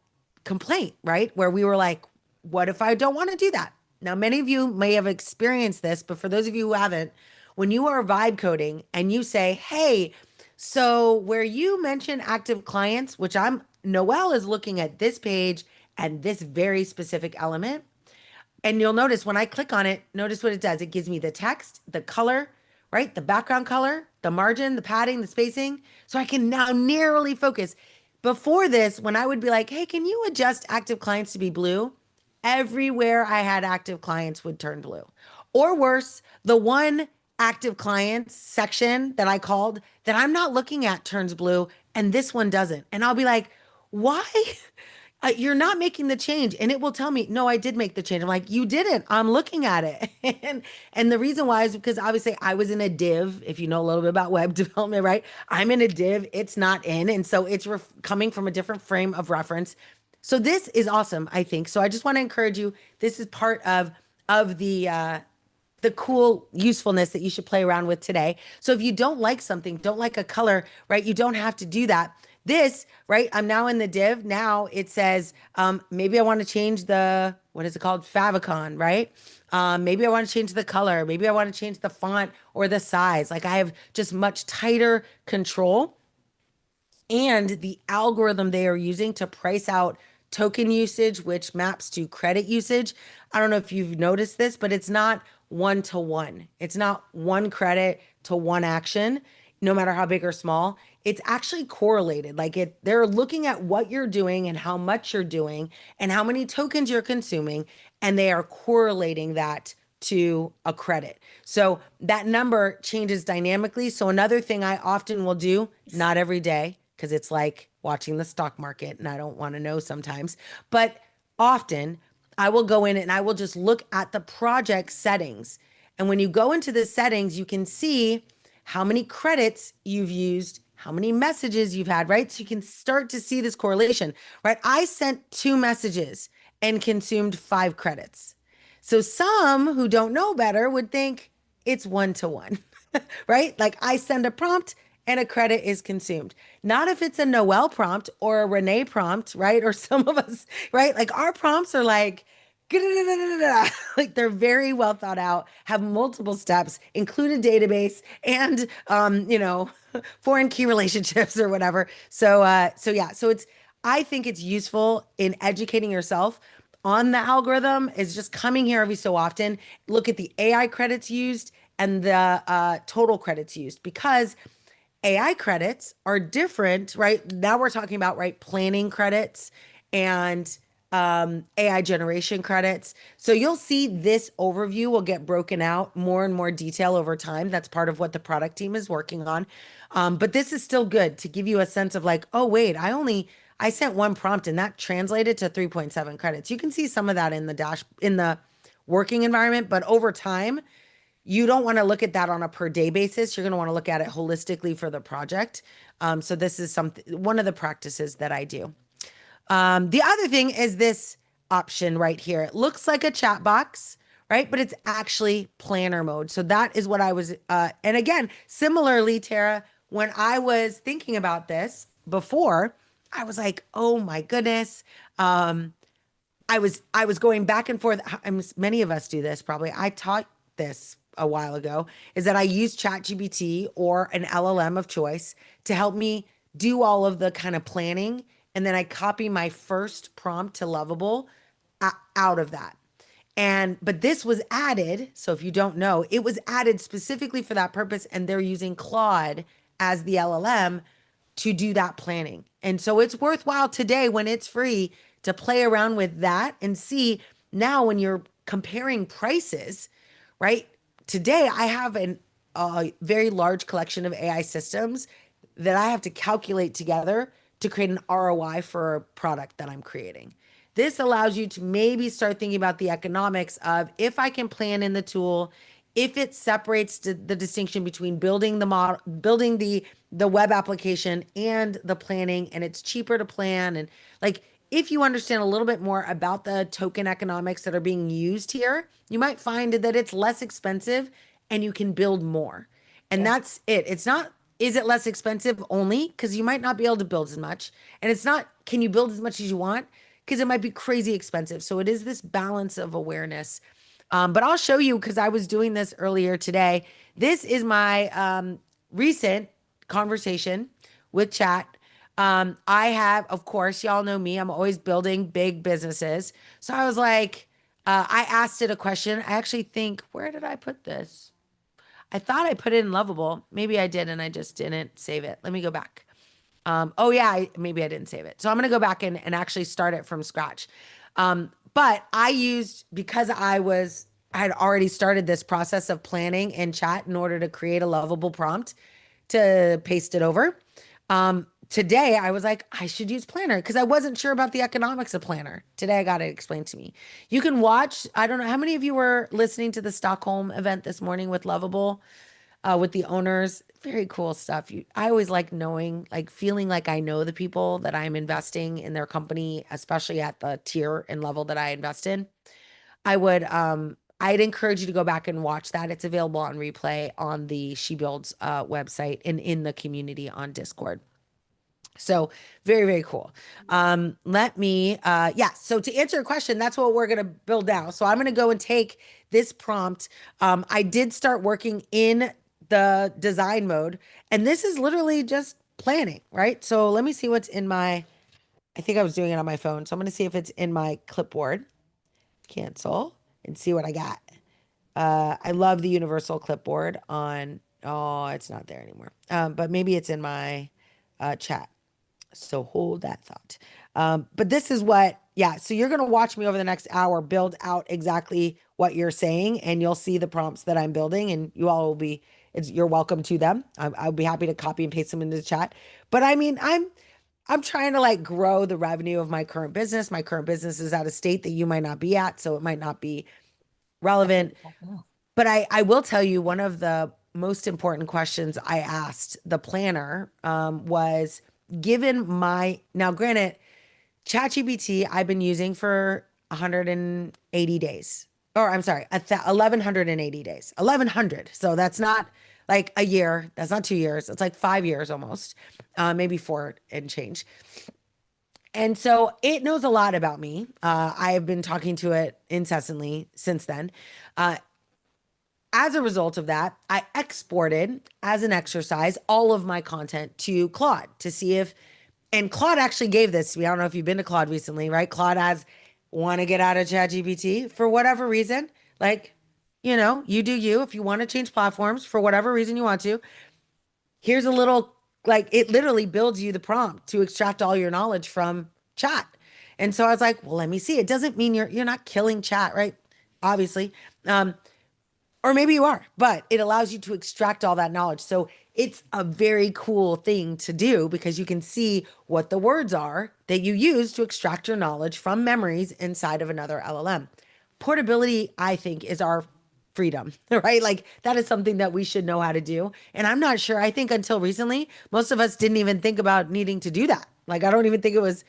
complaint, right? Where we were like, what if I don't want to do that? Now, many of you may have experienced this, but for those of you who haven't, when you are vibe coding and you say, hey, so where you mention active clients, which Noelle is looking at this page and this very specific element. And you'll notice when I click on it, notice what it does. It gives me the text, the color, right? The background color, the margin, the padding, the spacing. So I can now narrowly focus. Before this, when I would be like, hey, can you adjust active clients to be blue? Everywhere I had active clients would turn blue. Or worse, the one active clients section that I called that I'm not looking at turns blue and this one doesn't. And I'll be like, why? You're not making the change. And it will tell me, no, I did make the change. I'm like, you didn't. I'm looking at it. And the reason why is because obviously I was in a div. If you know a little bit about web development, right? I'm in a div. It's not in. And so it's coming from a different frame of reference. So this is awesome, I think. So I just want to encourage you. This is part of the cool usefulness that you should play around with today. So if you don't like something, don't like a color, right? You don't have to do that. This, right? I'm now in the div. Now it says, maybe I want to change the, what is it called? Favicon, right? Maybe I want to change the color. Maybe I want to change the font or the size. Like I have just much tighter control and the algorithm they are using to price out token usage, which maps to credit usage. I don't know if you've noticed this, but it's not one to one. It's not one credit to one action, no matter how big or small. It's actually correlated. They're looking at what you're doing and how much you're doing and how many tokens you're consuming, and they are correlating that to a credit. So that number changes dynamically. So another thing I often will do, not every day, because it's like watching the stock market and I don't want to know sometimes, but often I will go in and I will just look at the project settings. And when you go into the settings, you can see how many credits you've used, how many messages you've had, right? So you can start to see this correlation, right? I sent 2 messages and consumed 5 credits. So some who don't know better would think it's one to one, right? Like I send a prompt and a credit is consumed. Not if it's a Noelle prompt or a Renee prompt, right? Or some of us, right? Like our prompts are like, like they're very well thought out, have multiple steps, include a database and foreign key relationships or whatever. So yeah, so I think it's useful in educating yourself on the algorithm is just coming here every so often, look at the AI credits used and the total credits used because AI credits are different, right? Now we're talking about, right, planning credits and AI generation credits. So you'll see this overview will get broken out more and more detail over time. That's part of what the product team is working on. But this is still good to give you a sense of like, oh, wait, I sent one prompt and that translated to 3.7 credits. You can see some of that in the working environment, but over time, you don't want to look at that on a per day basis. You're going to want to look at it holistically for the project. So this is one of the practices that I do. The other thing is this option right here. It looks like a chat box, right? But it's actually planner mode. So that is what I was, and again, similarly, Tara, when I was thinking about this before, I was like, oh my goodness. I was going back and forth. Many of us do this probably. I taught this a while ago, is that I use ChatGPT or an LLM of choice to help me do all of the kind of planning. And then I copy my first prompt to Lovable out of that. But this was added. So if you don't know, it was added specifically for that purpose. And they're using Claude as the LLM to do that planning. And so it's worthwhile today when it's free to play around with that and see now when you're comparing prices, right? Today I have a very large collection of AI systems that I have to calculate together to create an ROI for a product that I'm creating. This allows you to maybe start thinking about the economics of if I can plan in the tool, if it separates the distinction between building the model, building the web application and the planning, and it's cheaper to plan. And like, if you understand a little bit more about the token economics that are being used here, you might find that it's less expensive and you can build more. And Okay. that's it. It's not, is it less expensive only? Because you might not be able to build as much. And it's not, can you build as much as you want? Because it might be crazy expensive. So it is this balance of awareness. But I'll show you because I was doing this earlier today. This is my recent conversation with chat. I have, of course, y'all know me. I'm always building big businesses. So I was like, I asked it a question. I actually think, where did I put this? I thought I put it in Lovable. Maybe I did, and I just didn't save it. Let me go back. Oh yeah, maybe I didn't save it. So I'm gonna go back and actually start it from scratch. But I used because I had already started this process of planning in chat in order to create a lovable prompt to paste it over. Today I was like, I should use Planner because I wasn't sure about the economics of Planner. Today I got it explained to me. You can watch, I don't know how many of you were listening to the Stockholm event this morning with Lovable, with the owners. Very cool stuff. I always like knowing, like feeling like I know the people that I'm investing in their company, especially at the tier and level that I invest in. I'd encourage you to go back and watch that. It's available on replay on the She Builds website and in the community on Discord. So very, very cool. Yeah. So to answer your question, that's what we're going to build now. So I'm going to go and take this prompt. I did start working in the design mode, and this is literally just planning, right? So let me see what's in I think I was doing it on my phone. So I'm going to see if it's in my clipboard, cancel, and see what I got. I love the universal clipboard oh, it's not there anymore. But maybe it's in my chat. So hold that thought. But this is yeah. So you're going to watch me over the next hour build out exactly what you're saying, and you'll see the prompts that I'm building, and you all will you're welcome to them. I'll be happy to copy and paste them into the chat. But I mean, I'm trying to like grow the revenue of my current business. My current business is at a state that you might not be at, so it might not be relevant. Oh, But I will tell you one of the most important questions I asked the planner was given now granted, ChatGPT I've been using for 180 days. Or I'm sorry, 1180 days. 1100. So that's not like a year. That's not 2 years. It's like 5 years almost. Maybe four and change. And so it knows a lot about me. I have been talking to it incessantly since then. Uh, as a result of that, I exported as an exercise all of my content to Claude to see if, and Claude actually gave this to me. I don't know if you've been to Claude recently, right? Claude has want to get out of ChatGPT for whatever reason. Like, you do you. If you want to change platforms for whatever reason you want to, here's a little, like, it literally builds you the prompt to extract all your knowledge from chat. And so I was like, well, let me see. It doesn't mean you're not killing chat, right? Obviously. Or maybe you are, but it allows you to extract all that knowledge. So it's a very cool thing to do because you can see what the words are that you use to extract your knowledge from memories inside of another LLM. Portability, I think, is our freedom, right? Like that is something that we should know how to do. And I'm not sure, I think until recently, most of us didn't even think about needing to do that. Like, I don't even think it was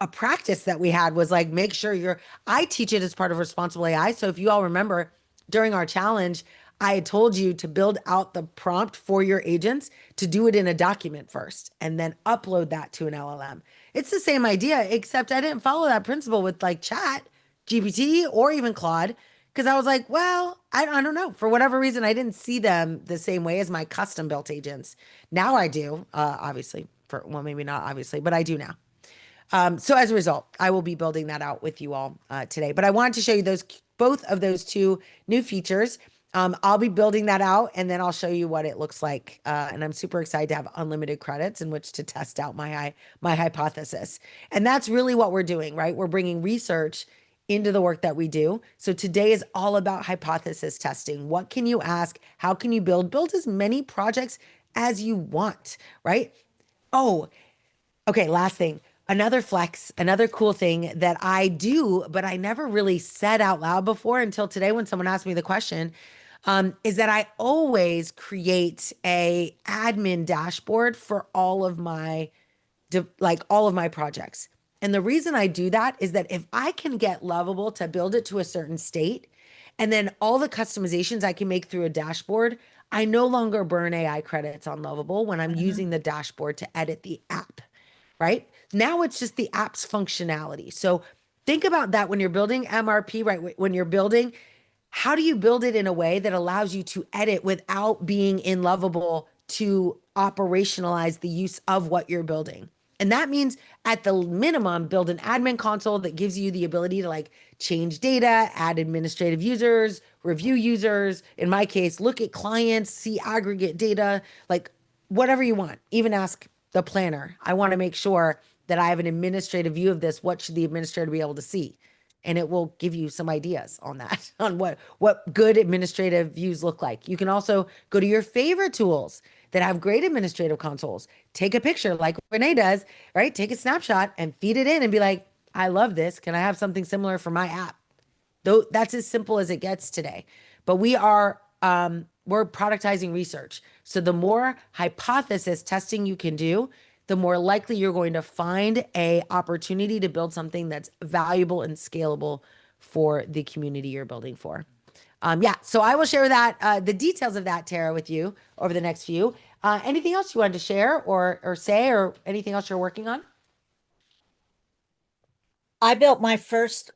a practice that we had was like, make sure I teach it as part of responsible AI. So if you all remember, during our challenge, I had told you to build out the prompt for your agents to do it in a document first and then upload that to an LLM. It's the same idea, except I didn't follow that principle with like Chat, GPT, or even Claude, because I was like, well, I don't know. For whatever reason, I didn't see them the same way as my custom built agents. Now I do, obviously. Well, maybe not obviously, but I do now. So as a result, I will be building that out with you all today. But I wanted to show you both of those two new features. I'll be building that out and then I'll show you what it looks like. And I'm super excited to have unlimited credits in which to test out my hypothesis. And that's really what we're doing, right? We're bringing research into the work that we do. So today is all about hypothesis testing. What can you ask? How can you build? Build as many projects as you want, right? Oh, Okay, last thing. Another flex, another cool thing that I do, but I never really said out loud before until today when someone asked me the question, is that I always create a admin dashboard for all of my like all of my projects. And the reason I do that is that if I can get Lovable to build it to a certain state, and then all the customizations I can make through a dashboard, I no longer burn AI credits on Lovable when I'm Mhm. using the dashboard to edit the app, right? Now it's just the app's functionality. So think about that when you're building MRP, right? When you're building, how do you build it in a way that allows you to edit without being in Lovable to operationalize the use of what you're building? And that means at the minimum, build an admin console that gives you the ability to like change data, add administrative users, review users. In my case, look at clients, see aggregate data, like whatever you want. Even ask the planner. I want to make sure that I have an administrative view of this. What should the administrator be able to see? And it will give you some ideas on that, on what good administrative views look like. You can also go to your favorite tools that have great administrative consoles. Take a picture like Renee does, right? Take a snapshot and feed it in and be like, I love this. Can I have something similar for my app? Though that's as simple as it gets today. But we're productizing research. So the more hypothesis testing you can do, the more likely you're going to find a opportunity to build something that's valuable and scalable for the community you're building for. Yeah, so I will share that the details of that, Tara, with you over the next few. Anything else you wanted to share or say, or anything else you're working on? I built my first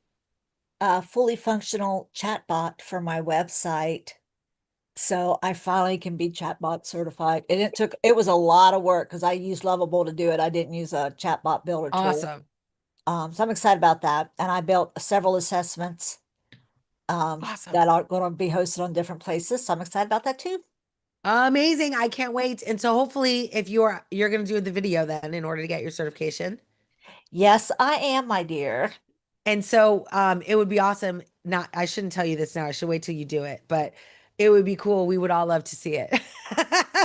fully functional chatbot for my website. So I finally can be chatbot certified. And it was a lot of work because I used Lovable to do it. I didn't use a chatbot builder tool. Awesome. So I'm excited about that. And I built several assessments Awesome. that are going to be hosted on different places. So I'm excited about that too. Amazing. I can't wait. And so hopefully if you're going to do the video then in order to get your certification. Yes, I am, my dear. And so it would be awesome. Not I shouldn't tell you this now. I should wait till you do it, but it would be cool. We would all love to see it.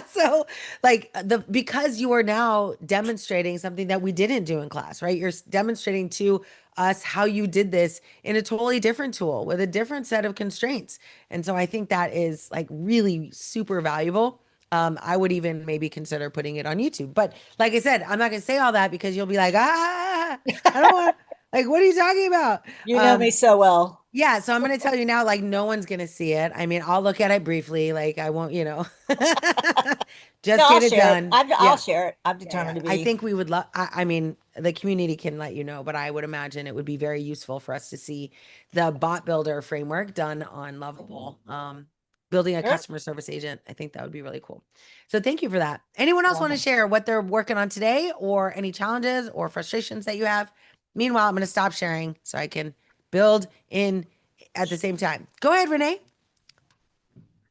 So like the because you are now demonstrating something that we didn't do in class, right? You're demonstrating to us how you did this in a totally different tool with a different set of constraints. And so I think that is like really super valuable. I would even maybe consider putting it on YouTube. But like I said, I'm not gonna say all that because you'll be like, I don't want like, what are you talking about? You know me so well. Yeah, so I'm gonna tell you now, like, no one's gonna see it. I mean, I'll look at it briefly, like, I won't, No, just I'll get it share it. done. I'll Yeah, share it. I'm yeah, yeah. determined to I be. think we would love, I mean, the community can let you know, but I would imagine it would be very useful for us to see the bot builder framework done on Lovable. Building a Sure. customer service agent. I think that would be really cool. So thank you for that. Anyone else want to Welcome. share what they're working on today or any challenges or frustrations that you have? Meanwhile, I'm going to stop sharing so I can build in at the same time. Go ahead, Renee.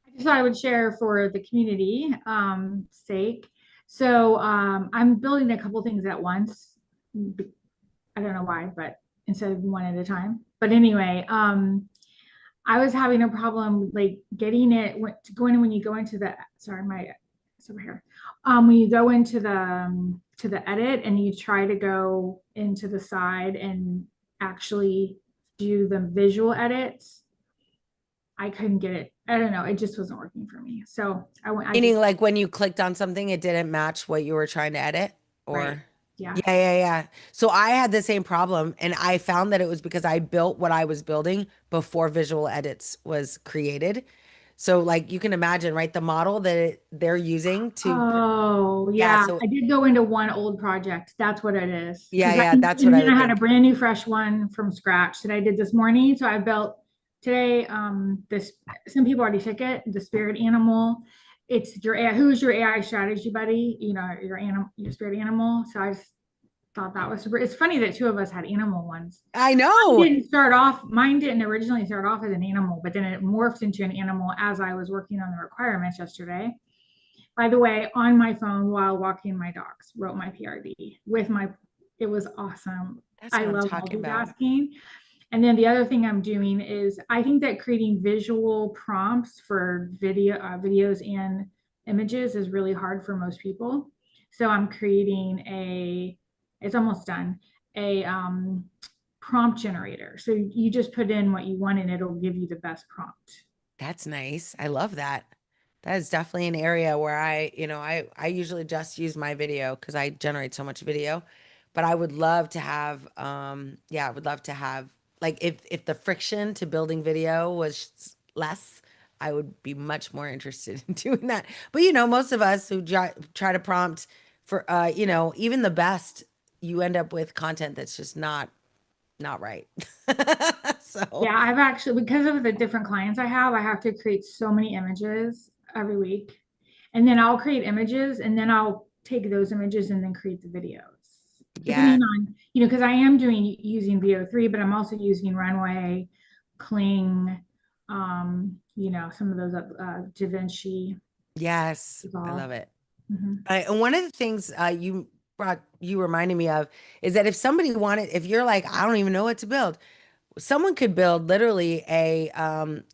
I just thought I would share for the community sake. So I'm building a couple things at once. I don't know why, but instead of one at a time. But anyway, I was having a problem like getting it going when you go into the sorry, my it's over here. When you go into the edit and you try to go into the side and actually do the visual edits, I couldn't get it. I don't know. It just wasn't working for me. So I went, I Meaning, just, like when you clicked on something, it didn't match what you were trying to edit, right. or Yeah. yeah, yeah, yeah. So I had the same problem, and I found that it was because I built what I was building before visual edits was created. So, like you can imagine, right? The model that they're using to, Oh, yeah. yeah. So, I did go into one old project. That's what it is. yeah, Because yeah, that's what and I then I would had a think. brand new fresh one from scratch that I did this morning. So I built today, this, some people already took it, the spirit animal. It's your AI, who's your AI strategy buddy? Your animal, your spirit animal. So I just thought that was super. It's funny that two of us had animal ones. I know. Mine didn't originally start off as an animal, but then it morphed into an animal as I was working on the requirements yesterday. By the way, on my phone while walking my dogs, wrote my PRD with my, it was awesome. That's I what I'm love talking about. multitasking. And then the other thing I'm doing is I think that creating visual prompts for videos and images is really hard for most people. So I'm creating it's almost done, a prompt generator. So you just put in what you want and it'll give you the best prompt. That's nice. I love that. That is definitely an area where I usually just use my video because I generate so much video. But I would love to have, yeah, I would love to have, like, if the friction to building video was less, I would be much more interested in doing that. But most of us who try to prompt for, even the best, you end up with content that's just not right. So Yeah, I've actually, because of the different clients I have to create so many images every week. And then I'll create images and then I'll take those images and then create the videos. yeah, Depending on, because I am doing using VO3, but I'm also using Runway, Kling, some of those DaVinci yes, I Evolve. love it. Mhm. And one of the things you reminded me of is that if you're like, I don't even know what to build, someone could build literally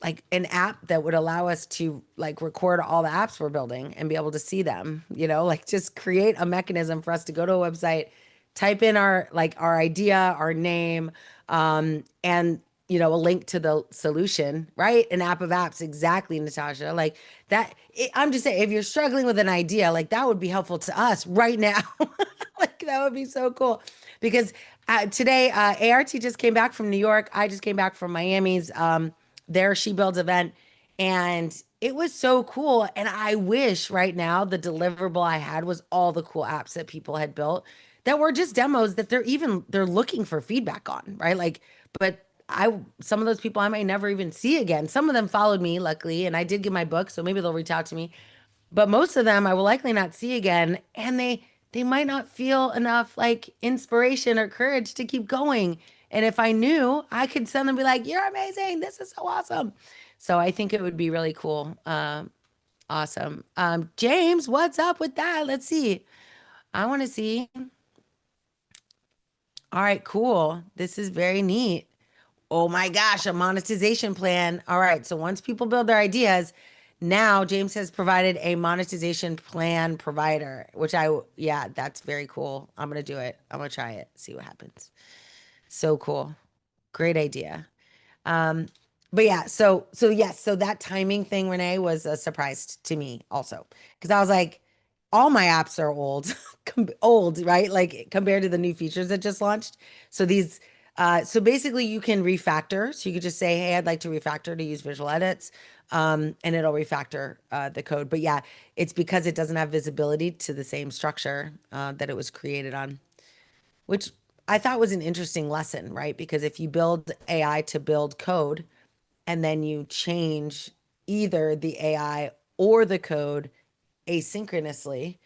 like an app that would allow us to like record all the apps we're building and be able to see them, like just create a mechanism for us to go to a website, type in our idea, our name, and a link to the solution, right? An app of apps, exactly, Natasha. Like that. I'm just saying, if you're struggling with an idea, like that would be helpful to us right now. Like that would be so cool because today, ART just came back from New York. I just came back from Miami's their She Builds event, and it was so cool. And I wish right now the deliverable I had was all the cool apps that people had built that were just demos that they're looking for feedback on, right? Like, but some of those people I may never even see again. Some of them followed me, luckily, and I did get my book, so maybe they'll reach out to me. But most of them I will likely not see again, and they might not feel enough like inspiration or courage to keep going. And if I knew, I could send them and be like, "You're amazing. This is so awesome." So I think it would be really cool. Awesome. James, what's up with that? Let's see. I want to see. All right, cool. This is very neat. Oh my gosh, a monetization plan. All right. So once people build their ideas, now James has provided a monetization plan provider, yeah, that's very cool. I'm going to do it. I'm going to try it, see what happens. So cool. Great idea. Um, but yeah, so yes, so that timing thing, Renee, was a surprise to me also, because I was like, all my apps are old, old, right? Like compared to the new features that just launched. So so basically you can refactor. So you could just say, hey, I'd like to refactor to use visual edits, and it'll refactor the code. But yeah, it's because it doesn't have visibility to the same structure that it was created on, which I thought was an interesting lesson, right? Because if you build AI to build code and then you change either the AI or the code asynchronously,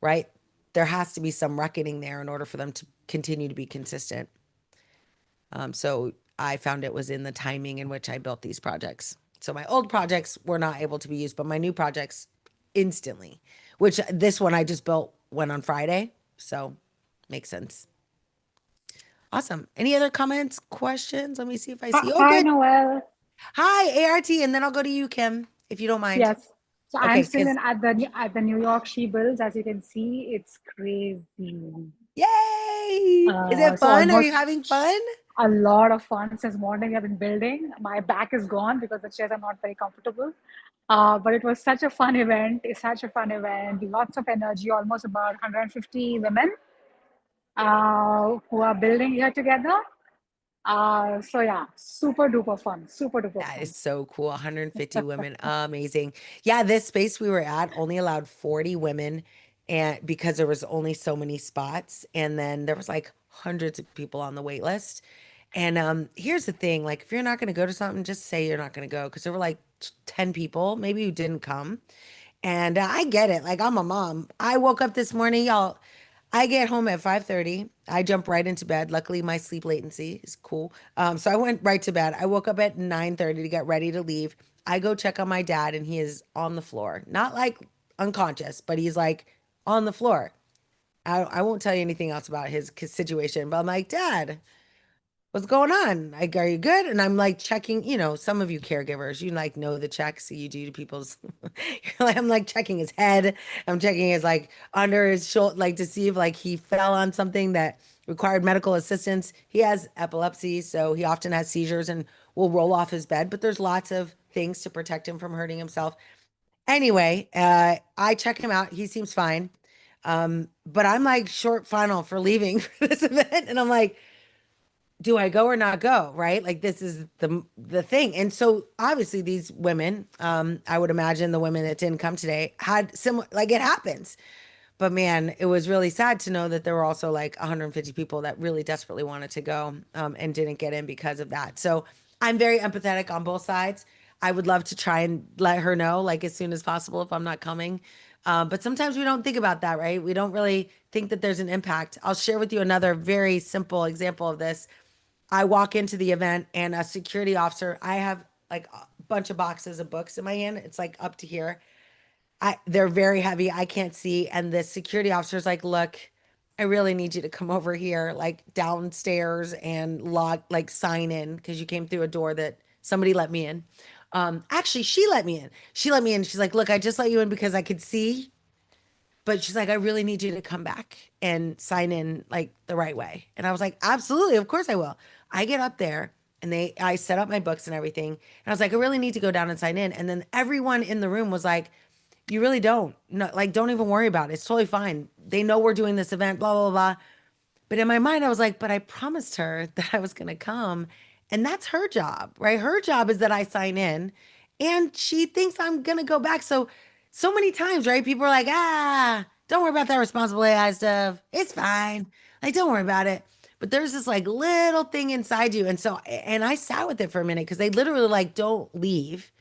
right? There has to be some reckoning there in order for them to continue to be consistent. So I found it was in the timing in which I built these projects. So my old projects were not able to be used, but my new projects instantly, which this one I just built went on Friday. So makes sense. Awesome. Any other comments, questions? Let me see if I see. Oh, Hi, good. Noelle. Hi, ART, and then I'll go to you, Kim, if you don't mind. Yes. So I'm Okay, still because in at the New York She Builds. As you can see, it's crazy. yay! Is it So fun? Are you almost having fun? a lot of fun since morning. I've been building. My back is gone because the chairs are not very comfortable. But it was such a fun event. It's such a fun event. Lots of energy. Almost about 150 women who are building here together. So yeah, super duper fun. Super duper That fun. is so cool. 150 women. Amazing. Yeah, this space we were at only allowed 40 women and because there was only so many spots and then there was like hundreds of people on the wait list. And here's the thing, like if you're not going to go to something, just say you're not going to go because there were like 10 people maybe who didn't come. And I get it. Like I'm a mom. I woke up this morning, y'all. I get home at 5:30. I jump right into bed. Luckily, my sleep latency is cool. So I went right to bed. I woke up at 9:30 to get ready to leave. I go check on my dad, and he is on the floor. Not like unconscious, but he's like on the floor. I won't tell you anything else about his situation, but I'm like, Dad, what's going on? Like, are you good? And I'm like checking, some of you caregivers, you like know the checks you do to people's, I'm like checking his head. I'm checking his like under his shoulder, like to see if like he fell on something that required medical assistance. He has epilepsy, so he often has seizures and will roll off his bed, but there's lots of things to protect him from hurting himself. Anyway, I check him out. He seems fine. But I'm like short final for leaving for this event. And I'm like, do I go or not go? Right? Like this is the thing. And so obviously these women, I would imagine the women that didn't come today had similar, like it happens. But man, it was really sad to know that there were also like 150 people that really desperately wanted to go, and didn't get in because of that. So I'm very empathetic on both sides. I would love to try and let her know like as soon as possible if I'm not coming. But sometimes we don't think about that, right? We don't really think that there's an impact. I'll share with you another very simple example of this. I walk into the event and a security officer, I have like a bunch of boxes of books in my hand. It's like up to here. They're very heavy. I can't see. And the security officer's like, look, I really need you to come over here, like downstairs and like sign in because you came through a door that somebody let me in. Actually, she let me in. She let me in. She's like, look, I just let you in because I could see, but she's like, I really need you to come back and sign in like the right way. And I was like, absolutely, of course I will. I get up there and I set up my books and everything. And I was like, I really need to go down and sign in. And then everyone in the room was like, you really don't. No, like, don't even worry about it. It's totally fine. They know we're doing this event, blah, blah, blah. But in my mind, I was like, but I promised her that I was going to come. And that's her job, right? Her job is that I sign in and she thinks I'm going to go back. So many times, right? People are like, don't worry about that responsible AI stuff. It's fine. Like, don't worry about it. But there's this like little thing inside you. And I sat with it for a minute because they literally like, don't leave.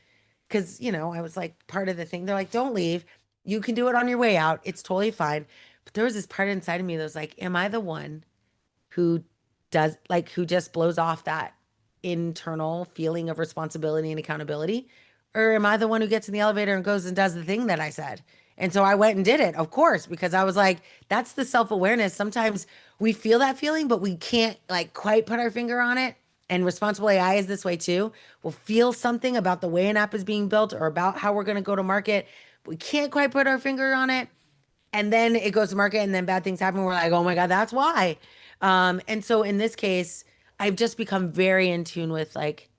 Cause I was like part of the thing. They're like, don't leave. You can do it on your way out. It's totally fine. But there was this part inside of me that was like, am I the one who who just blows off that internal feeling of responsibility and accountability? Or am I the one who gets in the elevator and goes and does the thing that I said? And so I went and did it, of course, because I was like, that's the self-awareness. Sometimes we feel that feeling, but we can't like quite put our finger on it. And responsible AI is this way too. We'll feel something about the way an app is being built or about how we're going to go to market. We can't quite put our finger on it. And then it goes to market and then bad things happen. We're like, oh my God, that's why. And so in this case, I've just become very in tune with like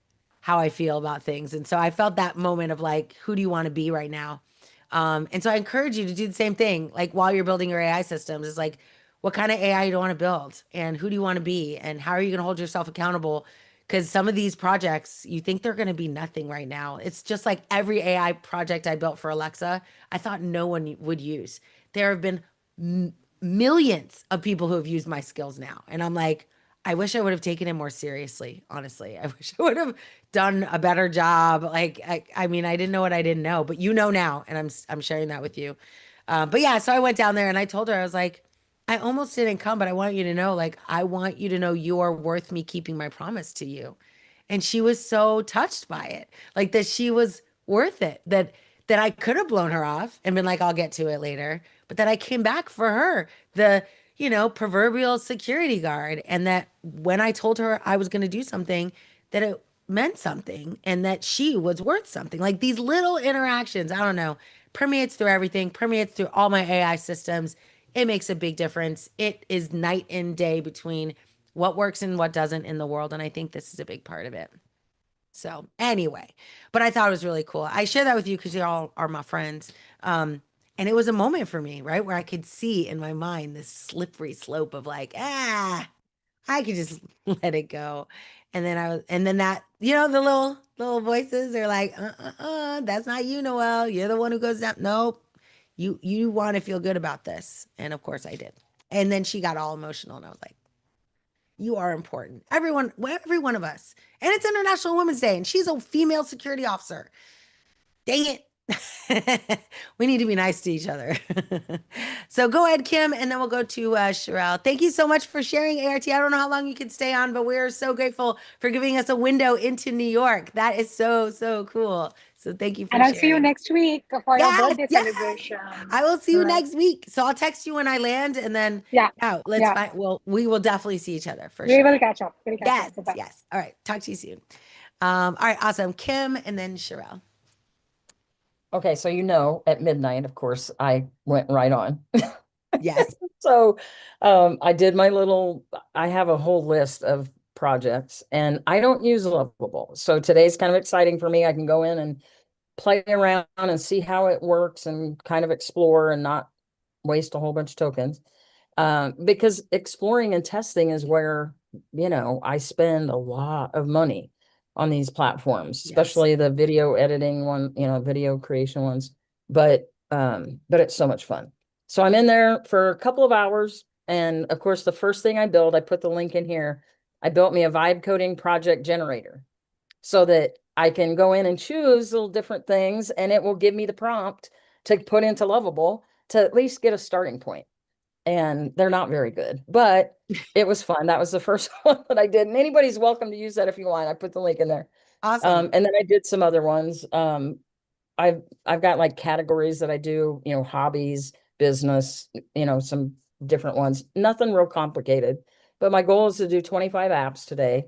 how I feel about things. And so I felt that moment of like, who do you want to be right now? And so I encourage you to do the same thing. Like while you're building your AI systems, it's like, what kind of AI do you want to build? And who do you want to be? And how are you going to hold yourself accountable? Because some of these projects, you think they're going to be nothing right now. It's just like every AI project I built for Alexa, I thought no one would use. There have been millions of people who have used my skills now. And I'm like, I wish I would have taken it more seriously, honestly. I wish I would have done a better job. Like, I mean, I didn't know what I didn't know, but you know now, and I'm sharing that with you. But yeah, so I went down there and I told her, I was like, I almost didn't come, but I want you to know, like, I want you to know you are worth me keeping my promise to you. And she was so touched by it, like that she was worth it, that I could have blown her off and been like, I'll get to it later, but that I came back for her, the, proverbial security guard. And that when I told her I was going to do something, that it meant something and that she was worth something. Like these little interactions, I don't know, permeates through everything, permeates through all my AI systems. It makes a big difference. It is night and day between what works and what doesn't in the world. And I think this is a big part of it. So anyway, but I thought it was really cool. I share that with you because you all are my friends. And it was a moment for me, right? Where I could see in my mind this slippery slope of like, I could just let it go. And then that, the little voices are like, that's not you, Noelle. You're the one who goes down. Nope. You want to feel good about this. And of course I did. And then she got all emotional and I was like, you are important. Every one of us. And it's International Women's Day and she's a female security officer. Dang it. We need to be nice to each other. So go ahead, Kim, and then we'll go to Sherelle. Thank you so much for sharing, ART. I don't know how long you can stay on, but we're so grateful for giving us a window into New York. That is so, so cool. So thank you for And I'll see you sharing. next week for your Yes, birthday yes. celebration. I will see you Right. next week. So I'll text you when I land, and then Yeah. yeah, let's Yeah. find. Well, we will definitely see each other for We sure. will catch up. We'll catch Yes, up. Bye-bye. yes. All right. Talk to you soon. All right, awesome. Kim and then Sherelle. Okay, so at midnight, of course, I went right on. Yes. So I did I have a whole list of projects and I don't use Lovable. So today's kind of exciting for me. I can go in and play around and see how it works and kind of explore and not waste a whole bunch of tokens. Because exploring and testing is where, I spend a lot of money on these platforms, Yes. especially the video editing one, video creation ones. But it's so much fun. So I'm in there for a couple of hours. And of course, the first thing I build, I put the link in here. I built me a vibe coding project generator so that I can go in and choose little different things and it will give me the prompt to put into Lovable to at least get a starting point. And they're not very good, but it was fun. That was the first one that I did. And anybody's welcome to use that if you want. I put the link in there. Awesome. And then I did some other ones. I've got like categories that I do, hobbies, business, some different ones. Nothing real complicated. But my goal is to do 25 apps today.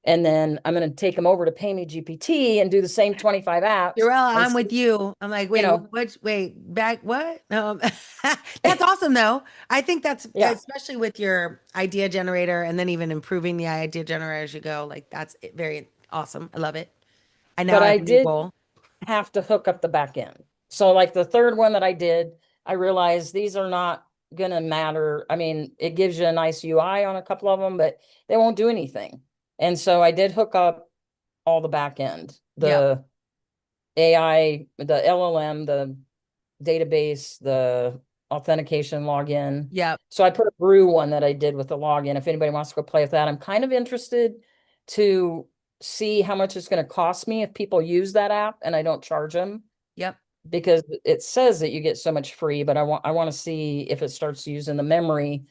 And then I'm going to take them over to Pay Me GPT and do the same 25 apps. Sherelle, and I'm see, with you. I'm like, wait, back, what? That's awesome, though. I think that's Yeah. especially with your idea generator and then even improving the idea generator as you go. Like, that's very awesome. I love it. And now But I have I a new did goal. have to hook up the back end. So like the third one that I did, I realized these are not going to matter. I mean, it gives you a nice UI on a couple of them, but they won't do anything. And so I did hook up all the back end, the AI, the LLM, the database, the authentication login. Yep. So I put a brew one that I did with the login. If anybody wants to go play with that, I'm kind of interested to see how much it's going to cost me if people use that app and I don't charge them. Yep. Because it says that you get so much free, but I want to see if it starts using the memory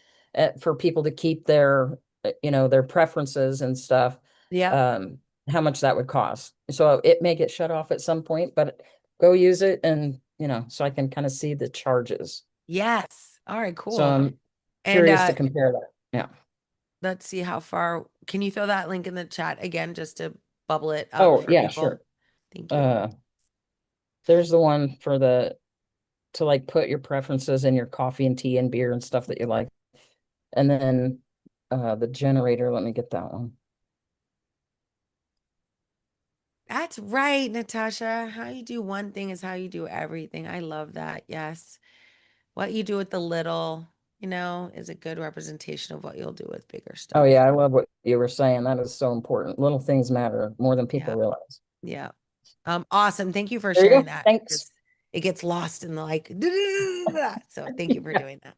for people to keep their their preferences and stuff. Yep. How much that would cost. So it may get shut off at some point, but go use it and so I can kind of see the charges. Yes. All right, So cool. I'm And curious to compare that. Yeah. let's see how far. Can you throw that link in the chat again just to bubble it up Oh, for yeah, people? sure. Thank you. There's the one to like put your preferences in your coffee and tea and beer and stuff that you like. And then the generator, let me get that one. That's right, Natasha. How you do one thing is how you do everything. I love that. Yes. What you do with the little, is a good representation of what you'll do with bigger Oh stuff. yeah, I love what you were saying. That is so important. Little things matter more than people Yeah. realize. Yeah. Awesome. Thank you for There you sharing go. that. Thanks. It gets lost in the like, so thank you for doing that.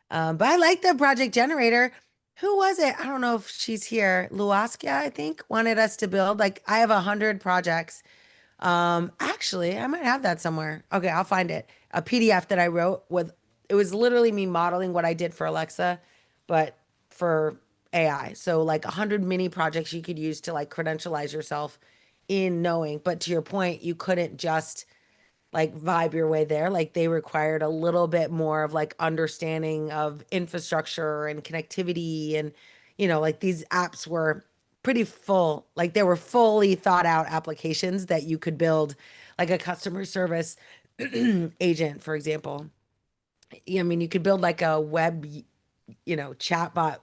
But I like the project generator. Who was it? I don't know if she's here. Luaskia, I think, wanted us to build. Like, I have 100 projects. Actually, I might have that somewhere. Okay, I'll find it. A PDF that I wrote with, it was literally me modeling what I did for Alexa, but for AI. So like 100 mini projects you could use to like credentialize yourself in knowing. But to your point, you couldn't just like vibe your way there. Like they required a little bit more of like understanding of infrastructure and connectivity. And, like these apps were pretty full. Like they were fully thought out applications that you could build, like a customer service agent, for example. I mean, you could build like a web, chatbot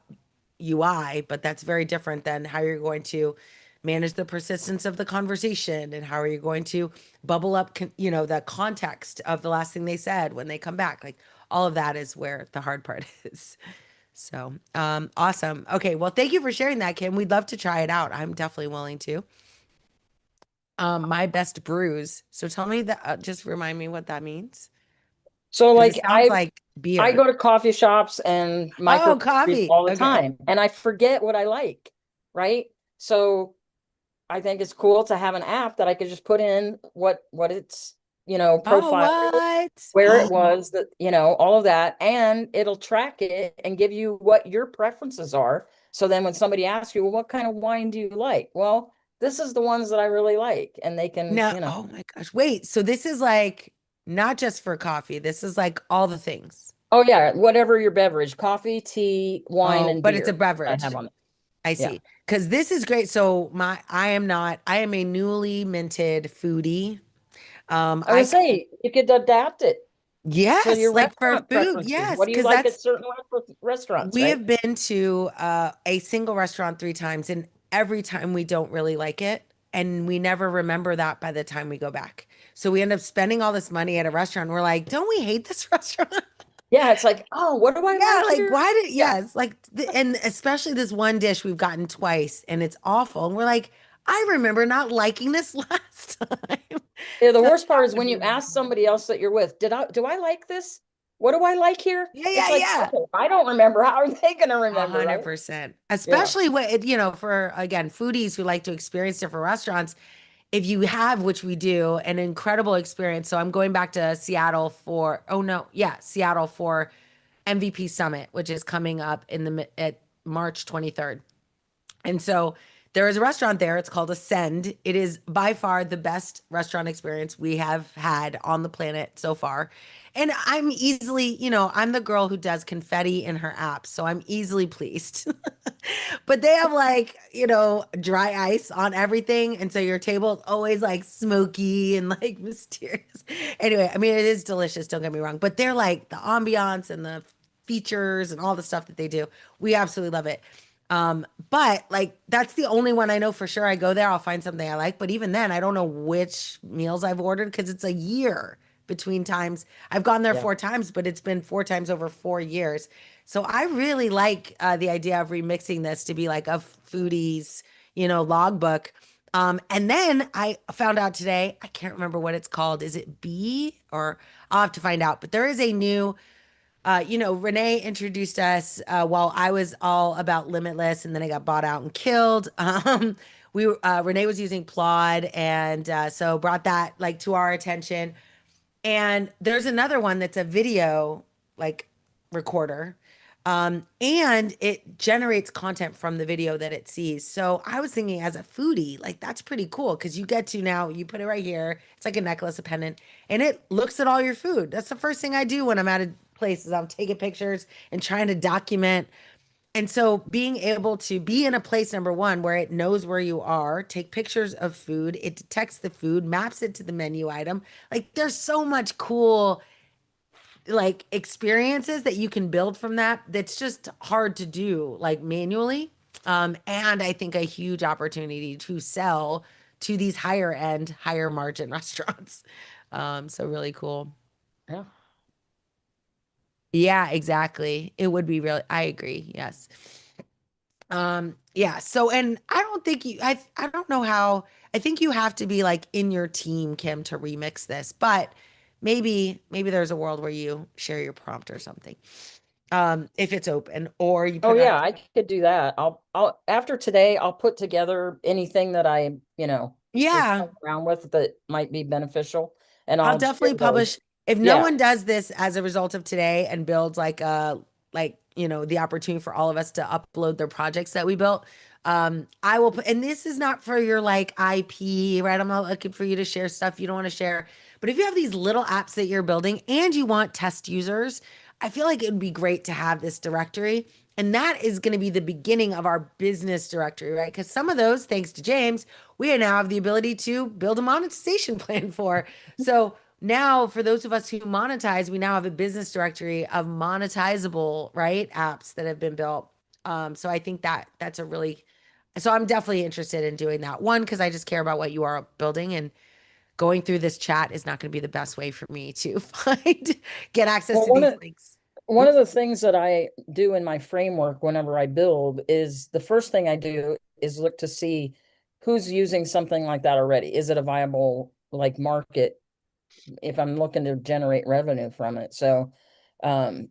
UI, but that's very different than how you're going to manage the persistence of the conversation and how are you going to bubble up, the context of the last thing they said when they come back. Like all of that is where the hard part is. So, awesome. Okay. Well, thank you for sharing that, Kim. We'd love to try it out. I'm definitely willing to. My best brews. So tell me that, just remind me what that means. So 'Cause like it sounds like I beer. go to coffee shops and Oh, microbrews coffee. all the Okay. time and I forget what I like, right? So I think it's cool to have an app that I could just put in what it's, Oh, profile, what? where it was that, all of that, and it'll track it and give you what your preferences are. So then when somebody asks you, well, what kind of wine do you like? Well, this is the ones that I really like. And they can, No, you know, oh my gosh. Wait, so this is like not just for coffee. This is like all the things. oh yeah, whatever your beverage, coffee, tea, wine, Oh, and but it's a beer I have beverage. on it. I Yeah. see. Because this is great. So I am a newly minted foodie. I would say you could adapt it to Yes, your like for restaurant food. preferences. Yes, What do you because like at that's certain restaurants, we right? have been to a single restaurant 3 times, and every time we don't really like it, and we never remember that by the time we go back. So we end up spending all this money at a restaurant. And we're like, don't we hate this restaurant? Yeah, it's like, oh, what do I Yeah, like like here? why did Yeah. yes, like and especially this one dish we've gotten twice, and it's awful. And we're like, I remember not liking this last time. Yeah, the So worst part that is would when be you really ask cool. somebody else that you're with, do I like this? What do I like here? Yeah, It's yeah, like, yeah. okay, I don't remember. How are they gonna A remember, hundred right? percent. Yeah. Especially what for again foodies who like to experience different restaurants. If you have, which we do, an incredible experience. So I'm going back to Seattle for oh no, yeah, Seattle for MVP Summit, which is coming up in at March 23rd. And so there is a restaurant there. It's called Ascend. It is by far the best restaurant experience we have had on the planet so far. And I'm easily, I'm the girl who does confetti in her apps. So I'm easily pleased. But they have like, dry ice on everything. And so your table is always like smoky and like mysterious. Anyway, I mean, it is delicious. Don't get me wrong. But they're like the ambiance and the features and all the stuff that they do. We absolutely love it. But like that's the only one I know for sure. I go there, I'll find something I like. But even then, I don't know which meals I've ordered because it's a year between times. I've gone there Yeah. 4 times, but it's been 4 times over 4 years. So I really like the idea of remixing this to be like a foodies, logbook. And then I found out today, I can't remember what it's called. Is it B or I'll have to find out. But there is a new Renee introduced us while I was all about Limitless, and then I got bought out and killed. Renee was using Claude, and so brought that like to our attention. And there's another one that's a video like recorder. And it generates content from the video that it sees. So I was thinking as a foodie, like that's pretty cool because you get to now, you put it right here. It's like a necklace, a pendant, and it looks at all your food. That's the first thing I do when I'm at a place is I'm taking pictures and trying to document. And so being able to be in a place, number one, where it knows where you are, take pictures of food, it detects the food, maps it to the menu item. Like there's so much cool like experiences that you can build from that that's just hard to do like manually. And I think a huge opportunity to sell to these higher end, higher margin restaurants. So really cool. Yeah. Yeah, exactly. It would be really, I agree. Yes. Yeah. So, and I don't think I don't know how, I think you have to be like in your team, Kim, to remix this, but maybe there's a world where you share your prompt or something. If it's open or you Oh put it on. yeah, I could do that. I'll after today, I'll put together anything that I, was Yeah. playing around with that might be beneficial, and I'll I'll share definitely those. publish if no Yeah. one does this as a result of today and builds the opportunity for all of us to upload their projects that we built. I will put, and this is not for your like IP, right? I'm not looking for you to share stuff you don't want to share. But if you have these little apps that you're building and you want test users, I feel like it would be great to have this directory. And that is going to be the beginning of our business directory, right? Because some of those, thanks to James, we now have the ability to build a monetization plan for. So now, for those of us who monetize, we now have a business directory of monetizable, right, apps that have been built. So I think that's a really, so I'm definitely interested in doing that. One, because I just care about what you are building, and going through this chat is not going to be the best way for me to get access Well, to these links. one of Oops. the things that I do in my framework whenever I build is the first thing I do is look to see who's using something like that already. Is it a viable like market if I'm looking to generate revenue from it? So, um,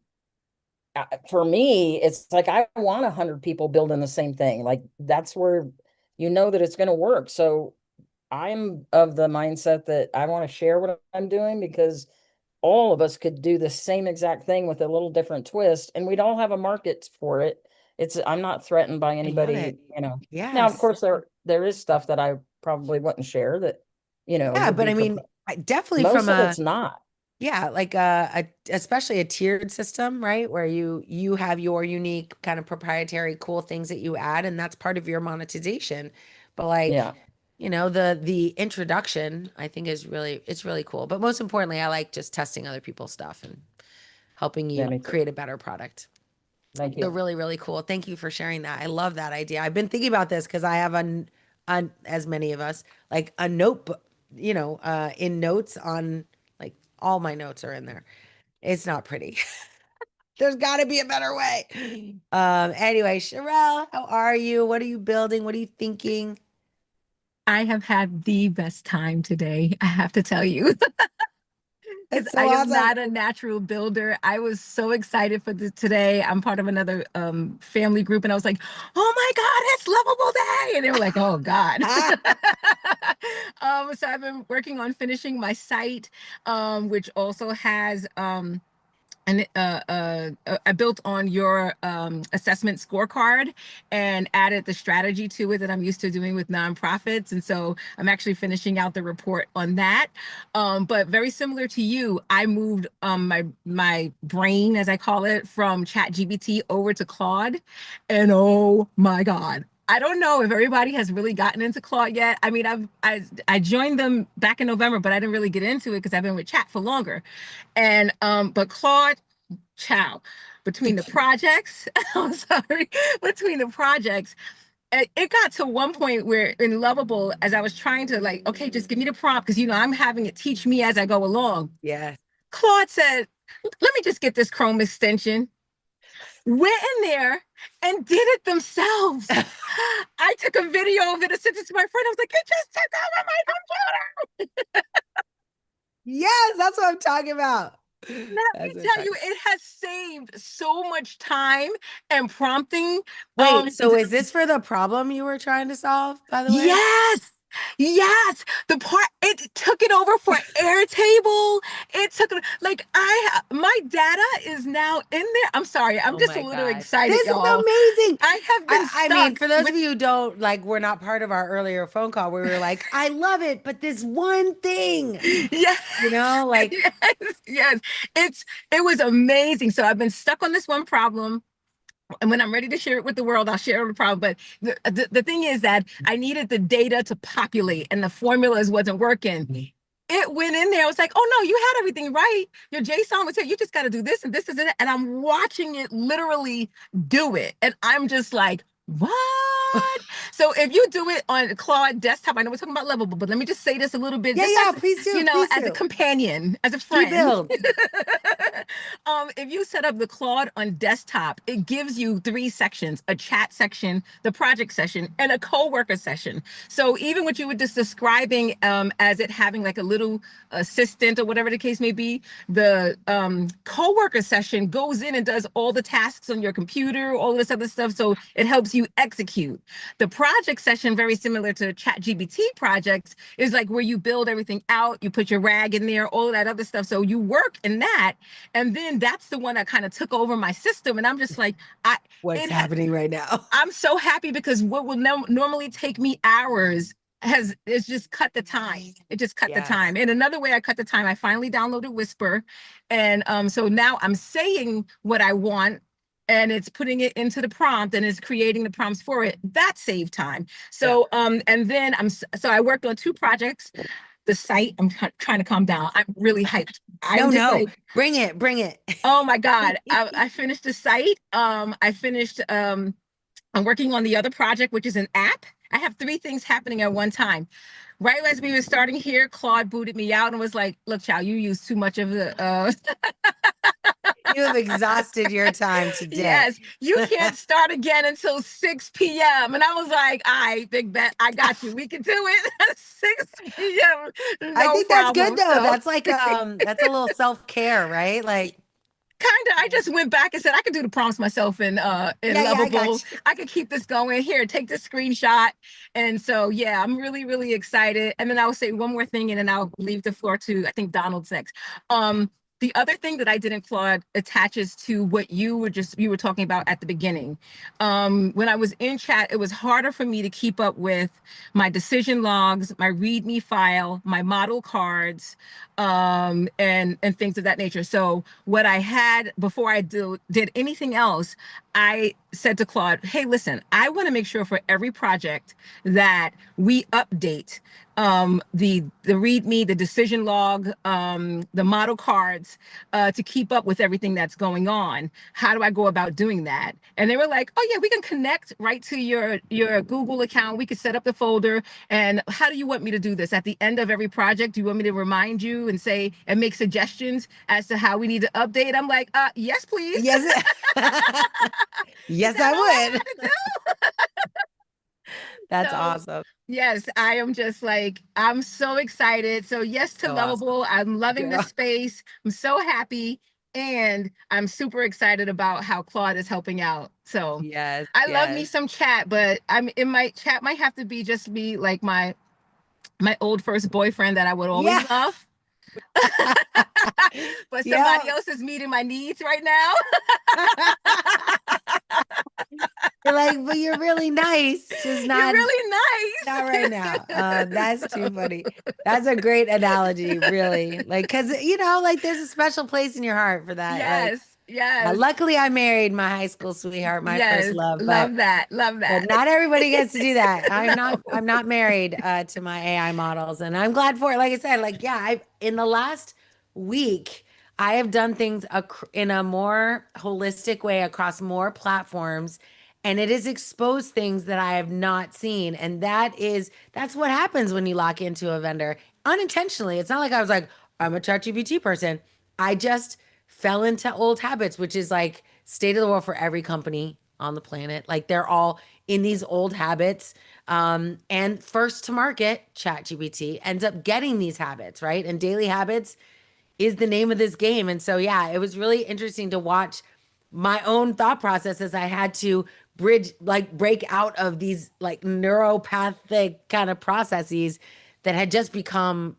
for me, it's like I want 100 people building the same thing. Like that's where you know that it's going to work. So I'm of the mindset that I want to share what I'm doing because all of us could do the same exact thing with a little different twist, and we'd all have a market for it. I'm not threatened by I love anybody, it. Now, of Yes. course, there there is stuff that I probably wouldn't share that, Yeah, would but be I mean, definitely most from of a it's not. yeah, like especially a tiered system, right? Where you have your unique kind of proprietary cool things that you add, and that's part of your monetization. But like, Yeah. the introduction, I think it's really cool. But most importantly, I like just testing other people's stuff and helping Yeah, you me too. create a better product. Thank So you. really, really cool. Thank you for sharing that. I love that idea. I've been thinking about this because I have as many of us, like a notebook, in notes on like all my notes are in there. It's not pretty. There's got to be a better way. Anyway, Sherelle, how are you? What are you building? What are you thinking? I have had the best time today, I have to tell you, because That's so I am awesome. not a natural builder. I was so excited for today. I'm part of another family group, and I was like, "Oh my God, it's Lovable Day!" And they were like, "Oh God." So I've been working on finishing my site, which also has and I built on your assessment scorecard and added the strategy to it that I'm used to doing with nonprofits. And so I'm actually finishing out the report on that. But very similar to you, I moved my brain, as I call it, from ChatGPT over to Claude. And oh my God. I don't know if everybody has really gotten into Claude yet. I mean, I joined them back in November, but I didn't really get into it because I've been with Chat for longer. And but Claude, child, between the projects, I'm sorry, between the projects, it got to one point where in Lovable, as I was trying to like, okay, just give me the prompt because I'm having it teach me as I go along. Yes. Claude said, let me just get this Chrome extension. Went in there and did it themselves. I took a video of it and sent it to my friend. I was like, it just took over my computer. Yes, that's what I'm talking about. Let That's me what I'm tell you, talking it has saved so much time and prompting. Wait, so is this for the problem you were trying to solve, by the way? Yes, yes. The part it took it over for Airtable. It took it like my data is now in there. I'm sorry, I'm Oh just a my little gosh. excited, This is y'all. amazing. I have been I mean, stuck for those with of you who don't like, we're not part of our earlier phone call where we were like, I love it, but this one thing, yes, like, yes, yes. It was amazing. So I've been stuck on this one problem. And when I'm ready to share it with the world, I'll share the problem. But the thing is that I needed the data to populate and the formulas wasn't working. It went in there. I was like, oh no, you had everything right. Your JSON was here. You just got to do this and this is it. And I'm watching it literally do it. And I'm just like, what? So if you do it on Claude desktop, I know we're talking about Lovable, but let me just say this a little bit, yeah, just yeah, as please do, please as a do. companion, as a She friend. builds. If you set up the Claude on desktop, it gives you 3 sections: a chat section, the project session, and a co-worker session. So even what you were just describing as it having like a little assistant or whatever the case may be, the co-worker session goes in and does all the tasks on your computer, all this other stuff. So it helps you execute. The project session, very similar to ChatGPT projects, is like where you build everything out, you put your RAG in there, all of that other stuff. So you work in that. And then that's the one that kind of took over my system. And I'm just like, What's happening right now? I'm so happy because what will normally take me hours it's just cut the time. It just cut the Yes. time. And another way I cut the time, I finally downloaded Whisper. And so now I'm saying what I want and it's putting it into the prompt and it's creating the prompts for it. That saved time. So and then so I worked on 2 projects. The site, I'm trying to calm down. I'm really hyped. I'm just like, bring it. oh my God. I finished the site. I finished I'm working on the other project, which is an app. I have 3 things happening at one time. Right as we were starting here, Claude booted me out and was like, look, child, you use too much of the You have exhausted your time today. Yes, you can't start again until 6 p.m. And I was like, all right, big bet, I got you. We can do it at 6 p.m. No I think that's good problem. though. So That's like that's a little self-care, right? Like kind of, I just went back and said I could do the prompts myself in yeah, I got Lovable. you. I could keep this going. Here, take this screenshot. And so yeah, I'm really, really excited. And then I'll say one more thing and then I'll leave the floor to I think Donald's next. The other thing that I did in Claude attaches to what you were talking about at the beginning. When I was in chat, it was harder for me to keep up with my decision logs, my README file, my model cards, and things of that nature. So what I had before I did anything else, I said to Claude, hey, listen, I want to make sure for every project that we update the README, the decision log, the model cards, to keep up with everything that's going on. How do I go about doing that? And they were like, oh yeah, we can connect right to your Google account. We could set up the folder. And how do you want me to do this? At the end of every project, do you want me to remind you and say and make suggestions as to how we need to update? I'm like, yes, please. Yes. Yes, I would. That's So, awesome. yes, I am just like, I'm so excited. So yes to So Lovable. I'm loving the Girl. space. I'm so happy. And I'm super excited about how Claude is helping out. So Yes. I love me Yes. some chat, but chat might have to be just me like my old first boyfriend that I would always Yeah. love. But Yeah. somebody else is meeting my needs right now. You're like, but you're really nice. Just not, You're really nice. not right now. That's too So- funny. That's a great analogy, really. Like, cause like there's a special place in your heart for that. Like, Yes, yes, luckily I married my high school sweetheart, my first yes. love, Love that. Love but that. not everybody gets to do that. I'm No. not married to my AI models, and I'm glad for it. Like I said, like yeah, I've in the last week I have done things in a more holistic way across more platforms, and it has exposed things that I have not seen, and that's what happens when you lock into a vendor unintentionally. It's not like I was like I'm a ChatGPT person. I just fell into old habits, which is like state of the world for every company on the planet. Like they're all in these old habits. And first to market, ChatGPT ends up getting these habits, right? And daily habits is the name of this game. And so, yeah, it was really interesting to watch my own thought process as I had to break out of these like neuropathic kind of processes that had just become,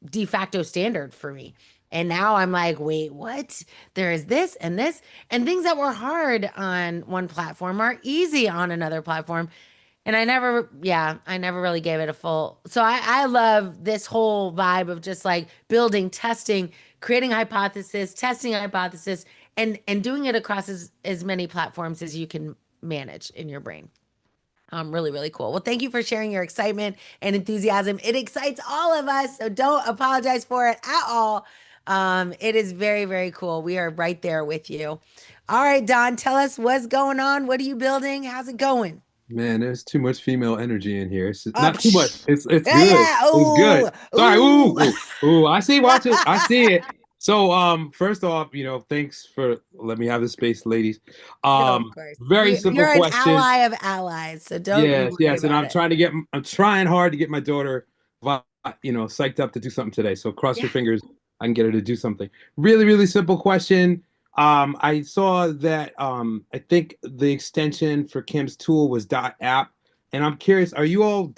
de facto standard for me. And now I'm like, wait, what? There is this, and things that were hard on one platform are easy on another platform. And I never really gave it a full. So I love this whole vibe of just like building, testing, creating hypothesis, testing hypothesis, and doing it across as many platforms as you can manage in your brain. Really, really cool. Well, thank you for sharing your excitement and enthusiasm. It excites all of us, so don't apologize for it at all. It is very, very cool. We are right there with you. All right, Don, tell us what's going on. What are you building? How's it going? Man, there's too much female energy in here. It's not too much. Psh. It's Yeah, good. yeah. It's Ooh, good. Sorry. ooh. Ooh. I see. Watch it. I see it. So, first off, thanks for letting me have this space, ladies. No, of course. Very simple You're an question. ally of allies, so don't you Yes, worry yes, and about it. I'm trying hard to get my daughter, psyched up to do something today. So cross Yeah. your fingers, I can get her to do something. Really, really simple question. I saw that I think the extension for Kim's tool was .app, and I'm curious, are you all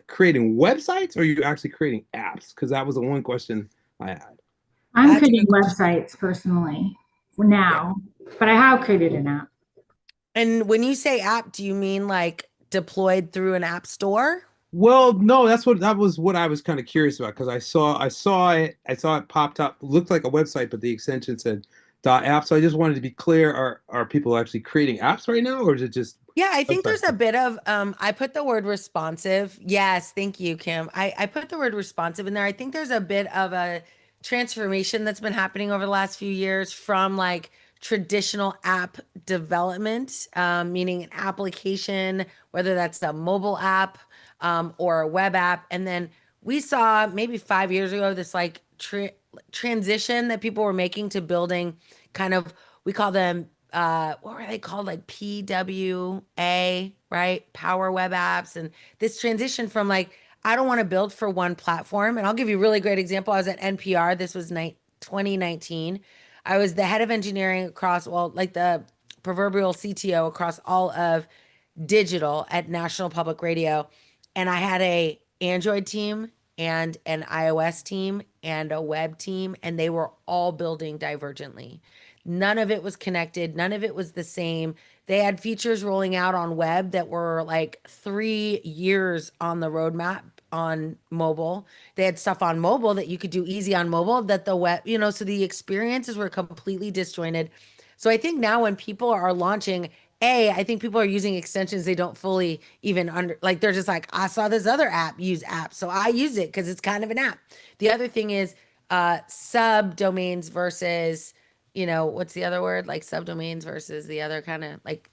creating websites, or are you actually creating apps? Because that was the one question I had. I'm That's a creating good question. websites personally Yeah. now, but I have created an app. And when you say app, do you mean like deployed through an app store? Well, no, that was what I was kind of curious about because I saw it popped up, looked like a website, but the extension said .app. So I just wanted to be clear: are people actually creating apps right now, or is it just Yeah, I think websites? there's a bit of I put the word responsive. Yes, thank you, Kim. I put the word responsive in there. I think there's a bit of a transformation that's been happening over the last few years from like traditional app development, meaning an application, whether that's a mobile app or a web app. And then we saw maybe 5 years ago this like transition that people were making to building kind of, we call them what were they called, like PWA, right, power web apps, and this transition from like I don't want to build for one platform. And I'll give you a really great example. I was at NPR, this was 2019. I was the head of engineering across, well, like the proverbial CTO across all of digital at National Public Radio, and I had a Android team and an iOS team and a web team, and they were all building divergently. None of it was connected, none of it was the same. They had features rolling out on web that were like 3 years on the roadmap on mobile. They had stuff on mobile that you could do easy on mobile that the web, so the experiences were completely disjointed. So I think now when people are launching, I think people are using extensions they don't fully even like they're just like, I saw this other app use app, so I use it because it's kind of an app. The other thing is subdomains versus, what's the other word? Like subdomains versus the other kind of like,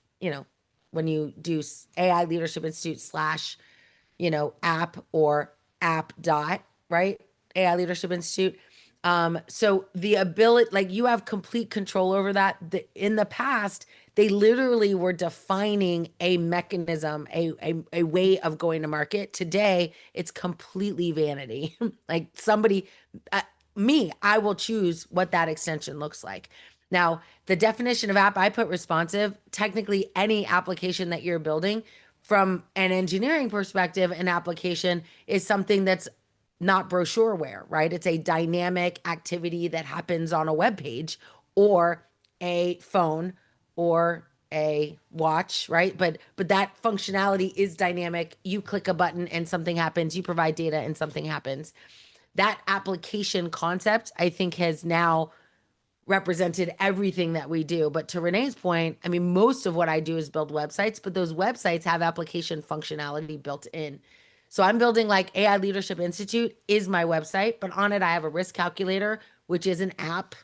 when you do AI Leadership Institute slash app or app dot, right? AI Leadership Institute. So the ability, like you have complete control over that. In the past, they literally were defining a mechanism, a way of going to market. Today, it's completely vanity. Like somebody, I will choose what that extension looks like. Now, the definition of app, I put responsive. Technically, any application that you're building from an engineering perspective, an application is something that's not brochureware, right? It's a dynamic activity that happens on a web page or a phone or a watch, right? But that functionality is dynamic. You click a button and something happens. You provide data and something happens. That application concept, I think, has now represented everything that we do. But to Renee's point, I mean, most of what I do is build websites, but those websites have application functionality built in. So I'm building like AI Leadership Institute is my website, but on it I have a risk calculator, which is an app,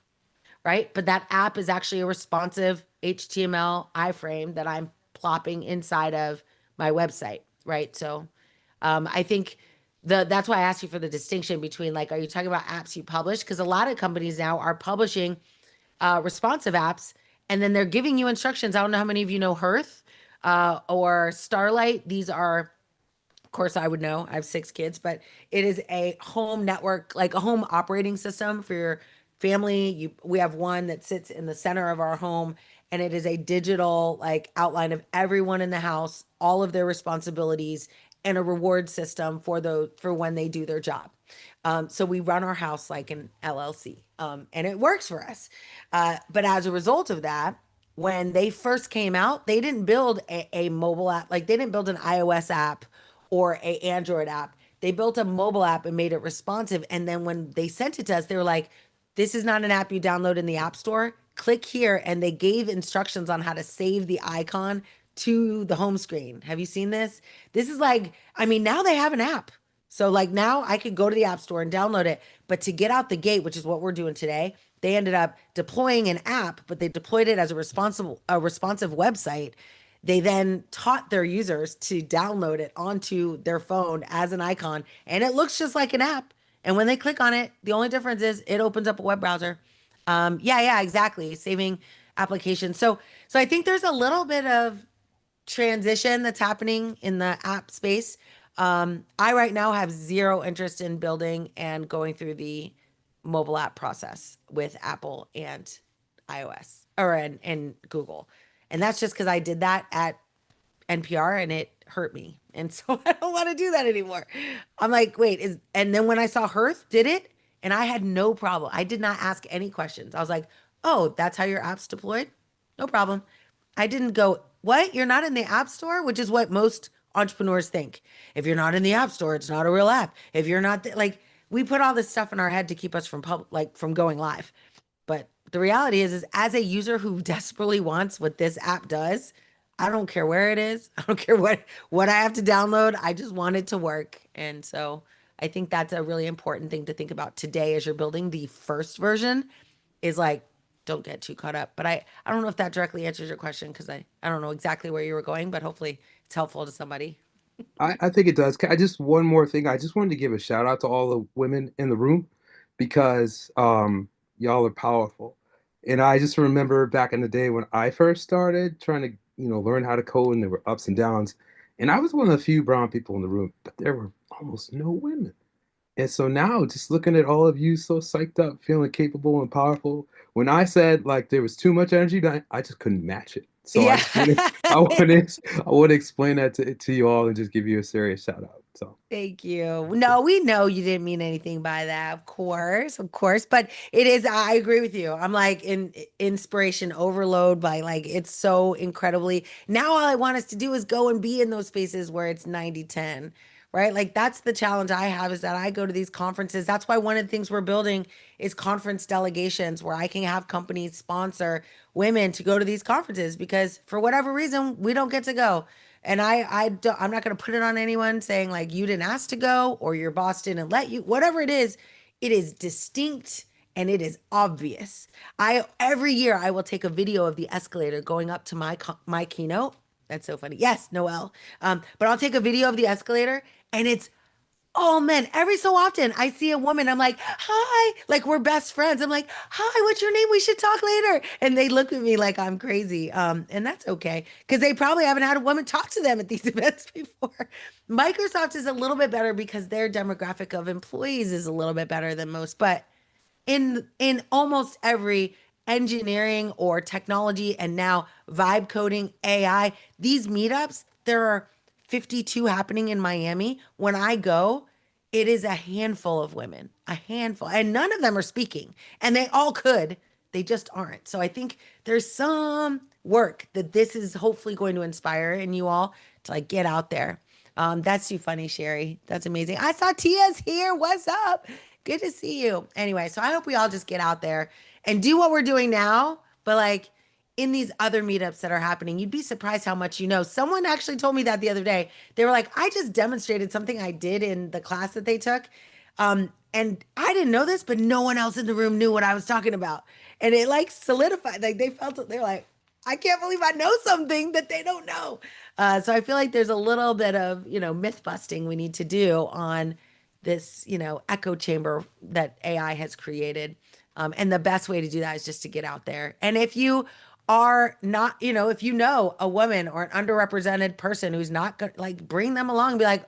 right? But that app is actually a responsive HTML iframe that I'm plopping inside of my website, right? So I think that's why I asked you for the distinction between like, are you talking about apps you publish? Because a lot of companies now are publishing responsive apps, and then they're giving you instructions. I don't know how many of you know Hearth or Starlight. These are, of course, I would know. I have 6 kids, but it is a home network, like a home operating system for your family. We have one that sits in the center of our home, and it is a digital like outline of everyone in the house, all of their responsibilities, and a reward system for when they do their job. So we run our house like an LLC, and it works for us. But as a result of that, when they first came out, they didn't build a mobile app, like they didn't build an iOS app or a Android app. They built a mobile app and made it responsive. And then when they sent it to us, they were like, this is not an app you download in the App Store. Click here. And they gave instructions on how to save the icon to the home screen. Have you seen this? This is like, I mean, now they have an app. So like now I could go to the App Store and download it. But to get out the gate, which is what we're doing today, they ended up deploying an app, but they deployed it as a responsive website. They then taught their users to download it onto their phone as an icon, and it looks just like an app. And when they click on it, the only difference is it opens up a web browser. Yeah, exactly. Saving applications. So I think there's a little bit of transition that's happening in the app space. I right now have zero interest in building and going through the mobile app process with Apple and iOS or and Google. And that's just because I did that at NPR and it hurt me. And so I don't want to do that anymore. I'm like, and then when I saw Hearth did it and I had no problem. I did not ask any questions. I was like, oh, that's how your app's deployed? No problem. I didn't go, what? You're not in the App Store? Which is what most entrepreneurs think. If you're not in the App Store, it's not a real app. If you're not like, we put all this stuff in our head to keep us from going live. But the reality is as a user who desperately wants what this app does, I don't care where it is. I don't care what I have to download. I just want it to work. And so I think that's a really important thing to think about today as you're building the first version is like, don't get too caught up. But I don't know if that directly answers your question because I don't know exactly where you were going, but hopefully it's helpful to somebody. I think it does. I just one more thing. I just wanted to give a shout out to all the women in the room because y'all are powerful. And I just remember back in the day when I first started trying to, learn how to code and there were ups and downs. And I was one of the few brown people in the room, but there were almost no women. And so now, just looking at all of you so psyched up, feeling capable and powerful. When I said like there was too much energy, I just couldn't match it. So I Yeah. just wanted, I want to explain that to you all and just give you a serious shout out. So Thank you. No, we know you didn't mean anything by that, of course, of course. But it is, I agree with you. I'm like in inspiration overload by like it's so incredibly now all I want us to do is go and be in those spaces where it's 90-10, right? Like that's the challenge I have is that I go to these conferences. That's why one of the things we're building is conference delegations where I can have companies sponsor women to go to these conferences because for whatever reason, we don't get to go. And I'm not going to put it on anyone saying like you didn't ask to go or your boss didn't let you. Whatever it is distinct and it is obvious. I every year I will take a video of the escalator going up to my keynote. That's so funny. Yes, Noelle. But I'll take a video of the escalator and it's oh man, every so often I see a woman, I'm like, hi, like we're best friends. I'm like, hi, what's your name? We should talk later. And they look at me like I'm crazy. And that's okay. Because they probably haven't had a woman talk to them at these events before. Microsoft is a little bit better because their demographic of employees is a little bit better than most, but in almost every engineering or technology and now vibe coding AI, these meetups, there are 52 happening in Miami. When I go, it is a handful of women, a handful, and none of them are speaking, and they all could, they just aren't. So I think there's some work that this is hopefully going to inspire in you all to like get out there. That's too funny, Sherry. That's amazing. I saw Tia's here. What's up? Good to see you. Anyway, so I hope we all just get out there and do what we're doing now, but like in these other meetups that are happening, you'd be surprised how much you know. Someone actually told me that the other day. They were like, I just demonstrated something I did in the class that they took. And I didn't know this, but no one else in the room knew what I was talking about. And it like solidified, like they felt it. They're like, I can't believe I know something that they don't know. So I feel like there's a little bit of, myth busting we need to do on this, echo chamber that AI has created. And the best way to do that is just to get out there. And if you are not, if you know a woman or an underrepresented person who's not good, like bring them along and be like,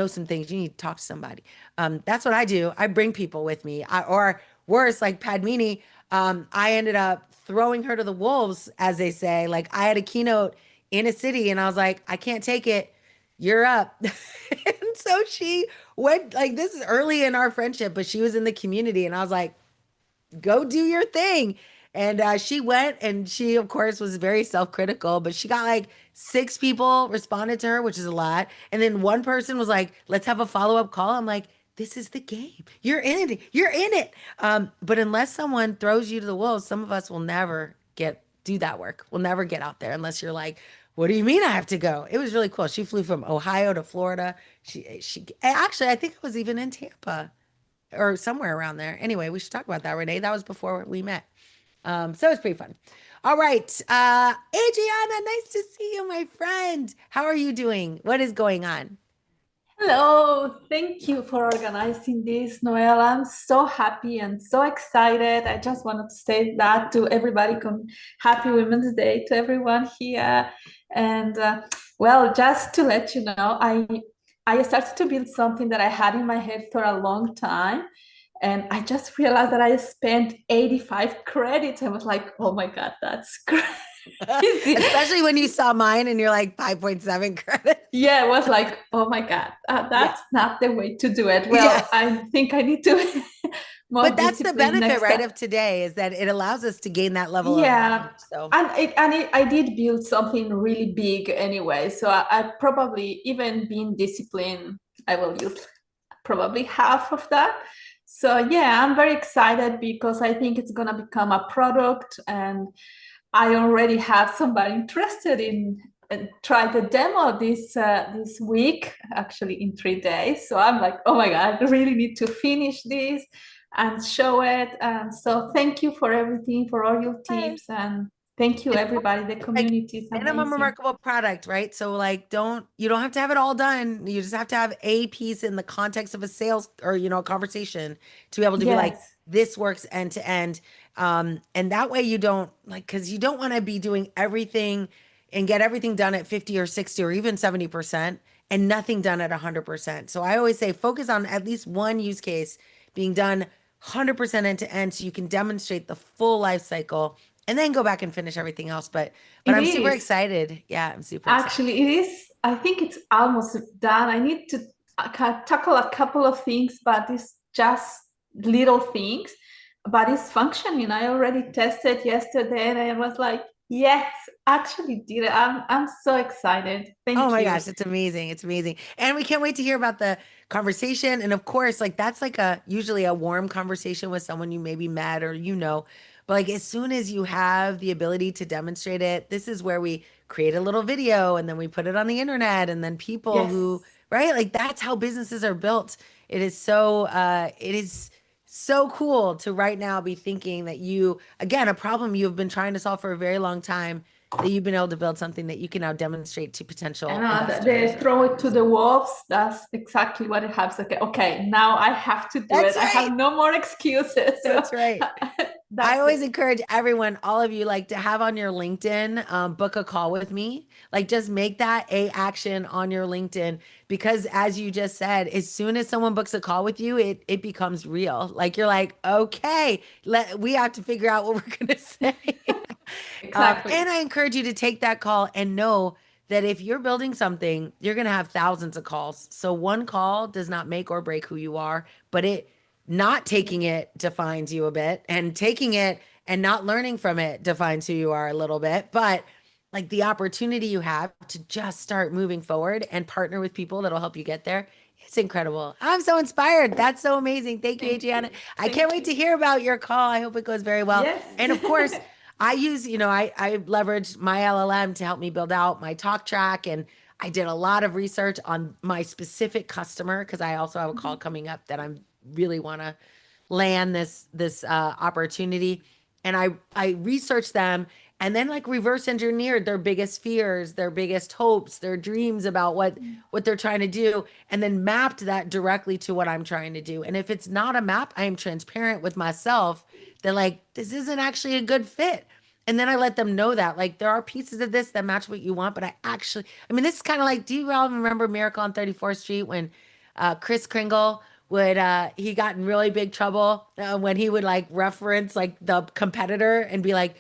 some things you need to talk to somebody. That's what I do. I bring people with me. Or worse, like Padmini, I ended up throwing her to the wolves, as they say. Like I had a keynote in a city and I was like, I can't take it. You're up. And so she went like this is early in our friendship, but she was in the community and I was like, go do your thing. And she went and she, of course, was very self-critical, but she got like 6 people responded to her, which is a lot. And then one person was like, let's have a follow-up call. I'm like, this is the game. You're in it. You're in it. But unless someone throws you to the wolves, some of us will never do that work. We'll never get out there unless you're like, what do you mean I have to go? It was really cool. She flew from Ohio to Florida. She actually, I think it was even in Tampa or somewhere around there. Anyway, we should talk about that, Renee. That was before we met. So it's pretty fun. All right. Adriana, nice to see you, my friend. How are you doing? What is going on? Hello, thank you for organizing this, Noelle. I'm so happy and so excited. I just wanted to say that to everybody. Happy Women's Day to everyone here. And well, just to let you know, I started to build something that I had in my head for a long time. And I just realized that I spent 85 credits. I was like, oh my God, that's crazy. Especially when you saw mine and you're like 5.7 credits. Yeah, it was like, oh my God, that's not the way to do it. Well, I think I need to more But that's the discipline benefit, next right, time. of today is that it allows us to gain that level of Yeah, knowledge. So I did build something really big anyway. So I probably, even being disciplined, I will use probably half of that. So yeah, I'm very excited because I think it's gonna become a product, and I already have somebody interested in and try the demo this week, actually in 3 days. So I'm like, oh my God, I really need to finish this and show it. And so thank you for everything, for all your tips, and thank you everybody. The community is minimum amazing. remarkable product, right? So like you don't have to have it all done. You just have to have a piece in the context of a sales or a conversation to be able to be like, Yes. this works end to end. And that way you don't because you don't want to be doing everything and get everything done at 50 or 60 or even 70% and nothing done at 100%. So I always say focus on at least one use case being done 100% end to end so you can demonstrate the full life cycle and then go back and finish everything else. But It I'm super is. excited. Yeah, I'm super excited. Actually, it is. I think it's almost done. I need to tackle a couple of things, but it's just little things. But it's functioning. I already tested yesterday, and I was like, yes, actually did it. I'm so excited. Thank Oh my you. gosh, it's amazing. It's amazing. And we can't wait to hear about the conversation. And of course, like that's like a usually a warm conversation with someone you maybe met or you know. But like as soon as you have the ability to demonstrate it, this is where we create a little video and then we put it on the internet and then people Yes. who, right? Like that's how businesses are built. It is so cool to right now be thinking that you, again, a problem you've been trying to solve for a very long time that you've been able to build something that you can now demonstrate to potential investors. They throw it to the wolves. That's exactly what it happens. Okay, now I have to do That's it. I have right. no more excuses. That's right. I always encourage everyone, all of you, like to have on your LinkedIn, book a call with me. Like just make that a action on your LinkedIn because as you just said, as soon as someone books a call with you, it becomes real. Like you're like, okay, we have to figure out what we're gonna say. Exactly. And I encourage you to take that call and know that if you're building something, you're going to have thousands of calls. So one call does not make or break who you are, but it not taking it defines you a bit, and taking it and not learning from it defines who you are a little bit. But like the opportunity you have to just start moving forward and partner with people that'll help you get there. It's incredible. I'm so inspired. That's so amazing. Thank you, Adriana. I can't wait to hear about your call. I hope it goes very well. Yes. And of course, I use, I leveraged my LLM to help me build out my talk track. And I did a lot of research on my specific customer because I also have a call coming up that I'm really want to land this opportunity. And I researched them and then like reverse engineered their biggest fears, their biggest hopes, their dreams about what they're trying to do, and then mapped that directly to what I'm trying to do. And if it's not a map, I am transparent with myself that like this isn't actually a good fit. And then I let them know that like there are pieces of this that match what you want, but I mean, this is kind of like, do you all remember Miracle on 34th Street when Chris Kringle would he got in really big trouble when he would like reference like the competitor and be like,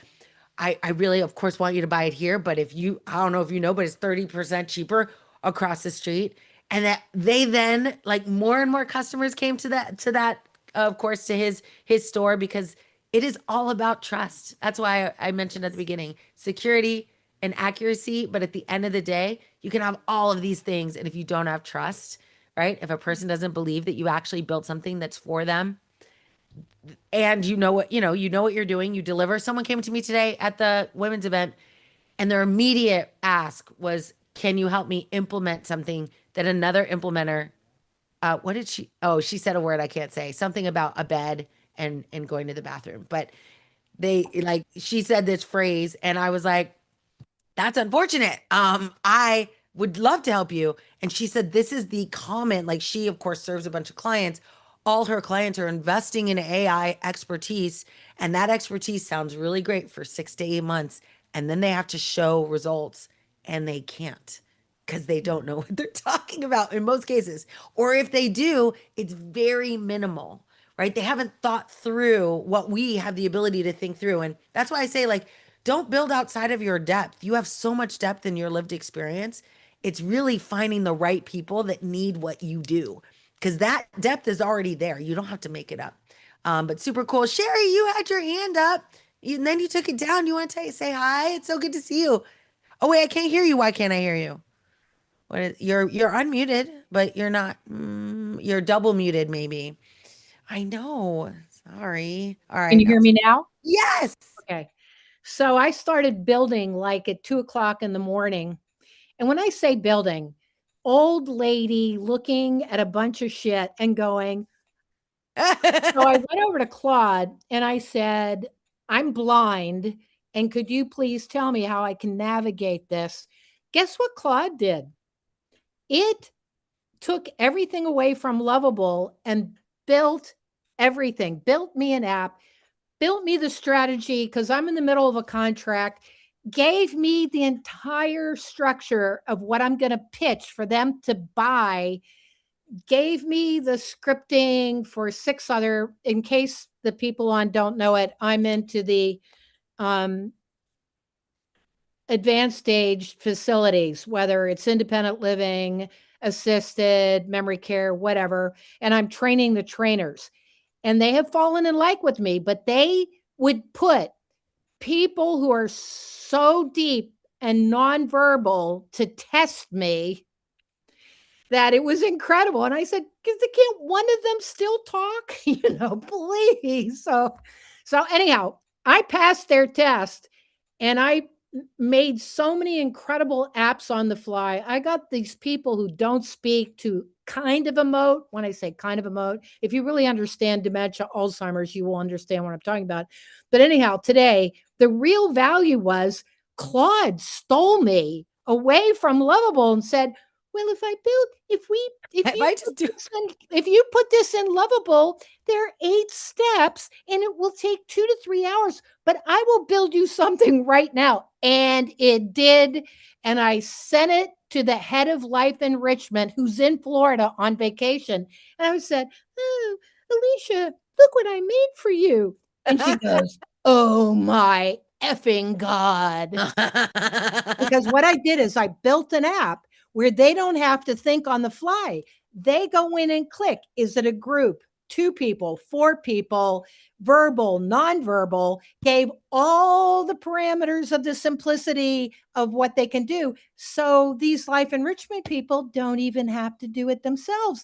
I really of course want you to buy it here, but if you, I don't know if you know, but it's 30% cheaper across the street. And that they then like more and more customers came to that of course to his store because it is all about trust. That's why I mentioned at the beginning, security and accuracy, but at the end of the day, you can have all of these things and if you don't have trust, right? If a person doesn't believe that you actually built something that's for them and you know what you're doing, you deliver. Someone came to me today at the women's event and their immediate ask was, can you help me implement something that another implementer, what did she, oh, she said a word I can't say, something about a bed and going to the bathroom. But they like, she said this phrase and I was like, that's unfortunate. I would love to help you. And she said, this is the comment. Like she, of course, serves a bunch of clients. All her clients are investing in AI expertise. And that expertise sounds really great for 6 to 8 months. And then they have to show results and they can't because they don't know what they're talking about in most cases. Or if they do, it's very minimal, right? They haven't thought through what we have the ability to think through. And that's why I say, like, don't build outside of your depth. You have so much depth in your lived experience. It's really finding the right people that need what you do because that depth is already there. You don't have to make it up. But super cool. Sherry, you had your hand up and then you took it down. You want to say hi? It's so good to see you. Oh, wait, I can't hear you. Why can't I hear you? You're unmuted, but you're not. You're double muted, maybe. I know. Sorry. All right. Can you hear me now? Yes. Okay. So I started building like at 2 o'clock in the morning. And when I say building, old lady looking at a bunch of shit and going. So I went over to Claude and I said, I'm blind. And could you please tell me how I can navigate this? Guess what Claude did? It took everything away from Lovable and built everything, built me an app, built me the strategy because I'm in the middle of a contract. gave me the entire structure of what I'm going to pitch for them to buy, gave me the scripting for 6 other, in case the people on don't know it, I'm into the advanced stage facilities, whether it's independent living, assisted, memory care, whatever. And I'm training the trainers. And they have fallen in like with me, but they would put people who are so deep and nonverbal to test me that it was incredible. And I said, can't one of them still talk? Please. So anyhow, I passed their test and I made so many incredible apps on the fly. I got these people who don't speak to kind of emote. When I say kind of emote, if you really understand dementia, Alzheimer's, you will understand what I'm talking about. But anyhow, today, the real value was Claude stole me away from Lovable and said, well, if you put this in Lovable, there are 8 steps and it will take 2 to 3 hours, but I will build you something right now. And it did. And I sent it to the head of life enrichment who's in Florida on vacation. And I said, oh, Alicia, look what I made for you. And she goes, oh my effing God. Because what I did is I built an app where they don't have to think on the fly. They go in and click. Is it a group? 2 people, 4 people, verbal, nonverbal, gave all the parameters of the simplicity of what they can do. So these life enrichment people don't even have to do it themselves.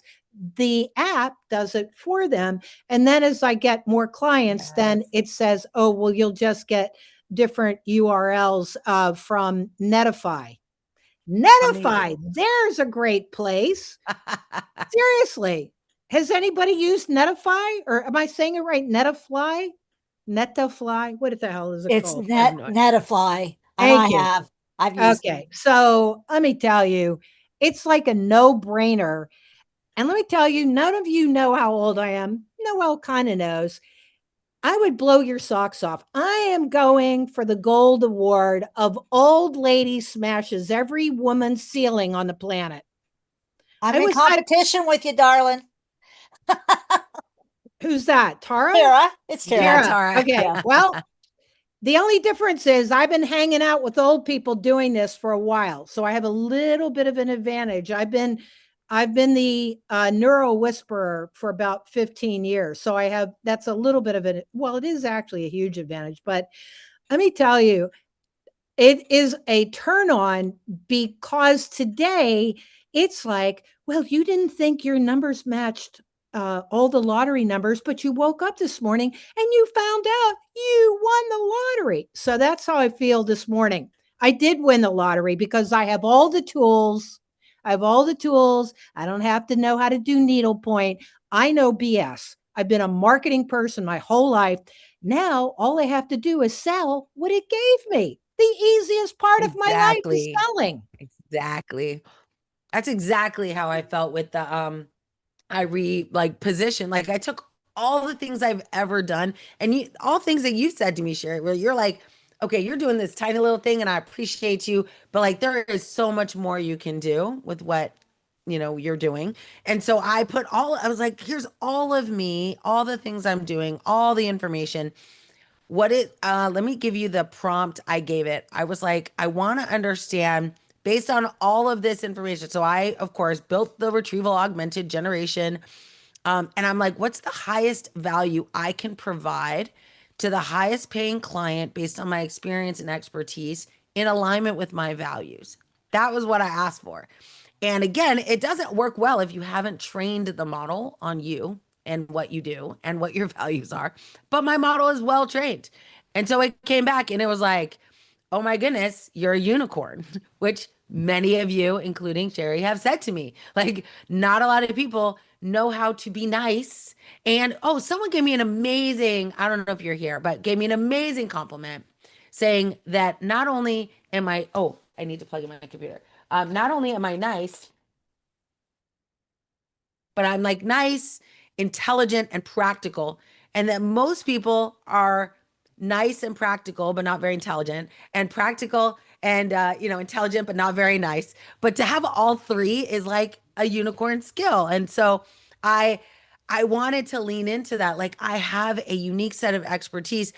The app does it for them. And then as I get more clients, then it says, oh, well, you'll just get different URLs from Netify. Netify, there's a great place. Seriously. Has anybody used Netify? Or am I saying it right? Netify? Netafly? What the hell is it called? Netify. Thank you. I've used it. So let me tell you, it's like a no-brainer. And let me tell you, none of you know how old I am. Noelle kind of knows. I would blow your socks off. I am going for the gold award of old lady smashes every woman's ceiling on the planet. I'm in competition with you, darling. Who's that? Tara? Tara. It's Tara. Yeah, Tara. Okay. Yeah. Well, the only difference is I've been hanging out with old people doing this for a while. So I have a little bit of an advantage. I've been the neuro whisperer for about 15 years. So that's a little bit of it. Well, it is actually a huge advantage, but let me tell you, it is a turn on because today it's like, well, you didn't think your numbers matched all the lottery numbers, but you woke up this morning and you found out you won the lottery. So that's how I feel this morning. I did win the lottery because I have all the tools. I don't have to know how to do needlepoint. I know BS. I've been a marketing person my whole life. Now all I have to do is sell what it gave me. The easiest part of my life is selling. Exactly. That's exactly how I felt with the position. Like I took all the things I've ever done and all things that you said to me, Sherry, where you're like, okay, you're doing this tiny little thing and I appreciate you, but like there is so much more you can do with what you're doing. And so I was like, here's all of me, all the things I'm doing, all the information. Let me give you the prompt I gave it. I was like, I want to understand based on all of this information. So I, of course, built the retrieval augmented generation. And I'm like, what's the highest value I can provide to the highest paying client based on my experience and expertise in alignment with my values? That was what I asked for. And again, it doesn't work well if you haven't trained the model on you and what you do and what your values are. But my model is well trained. And so it came back and it was like, oh my goodness, you're a unicorn, which many of you, including Sherry, have said to me. Like, not a lot of people know how to be nice. And someone gave me an amazing, I don't know if you're here, but gave me an amazing compliment saying that not only am I need to plug in my computer. Not only am I nice, but I'm like nice, intelligent, and practical. And that most people are nice and practical, but not very intelligent, and practical and intelligent, but not very nice. But to have all three is like a unicorn skill. And so I I wanted to lean into that. Like I have a unique set of expertise.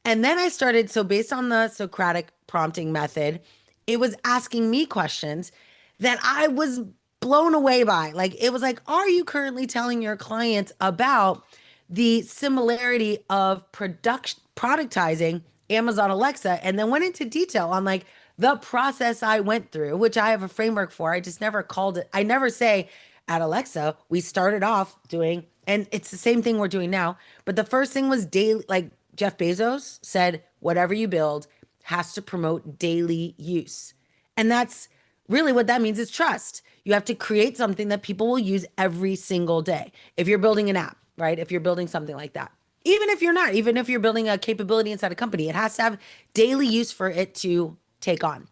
And then I started, so based on the Socratic prompting method, it was asking me questions that I was blown away by. Like it was like, are you currently telling your clients about the similarity of production productizing Amazon Alexa? And then went into detail on like the process I went through, which I have a framework for. I just never called it, I never say at Alexa, we started off doing, and it's the same thing we're doing now. But the first thing was daily, like Jeff Bezos said, whatever you build has to promote daily use. And that's really what that means is trust. You have to create something that people will use every single day. If you're building an app, right? If you're building something like that, even if you're not, even if you're building a capability inside a company, it has to have daily use for it to take on.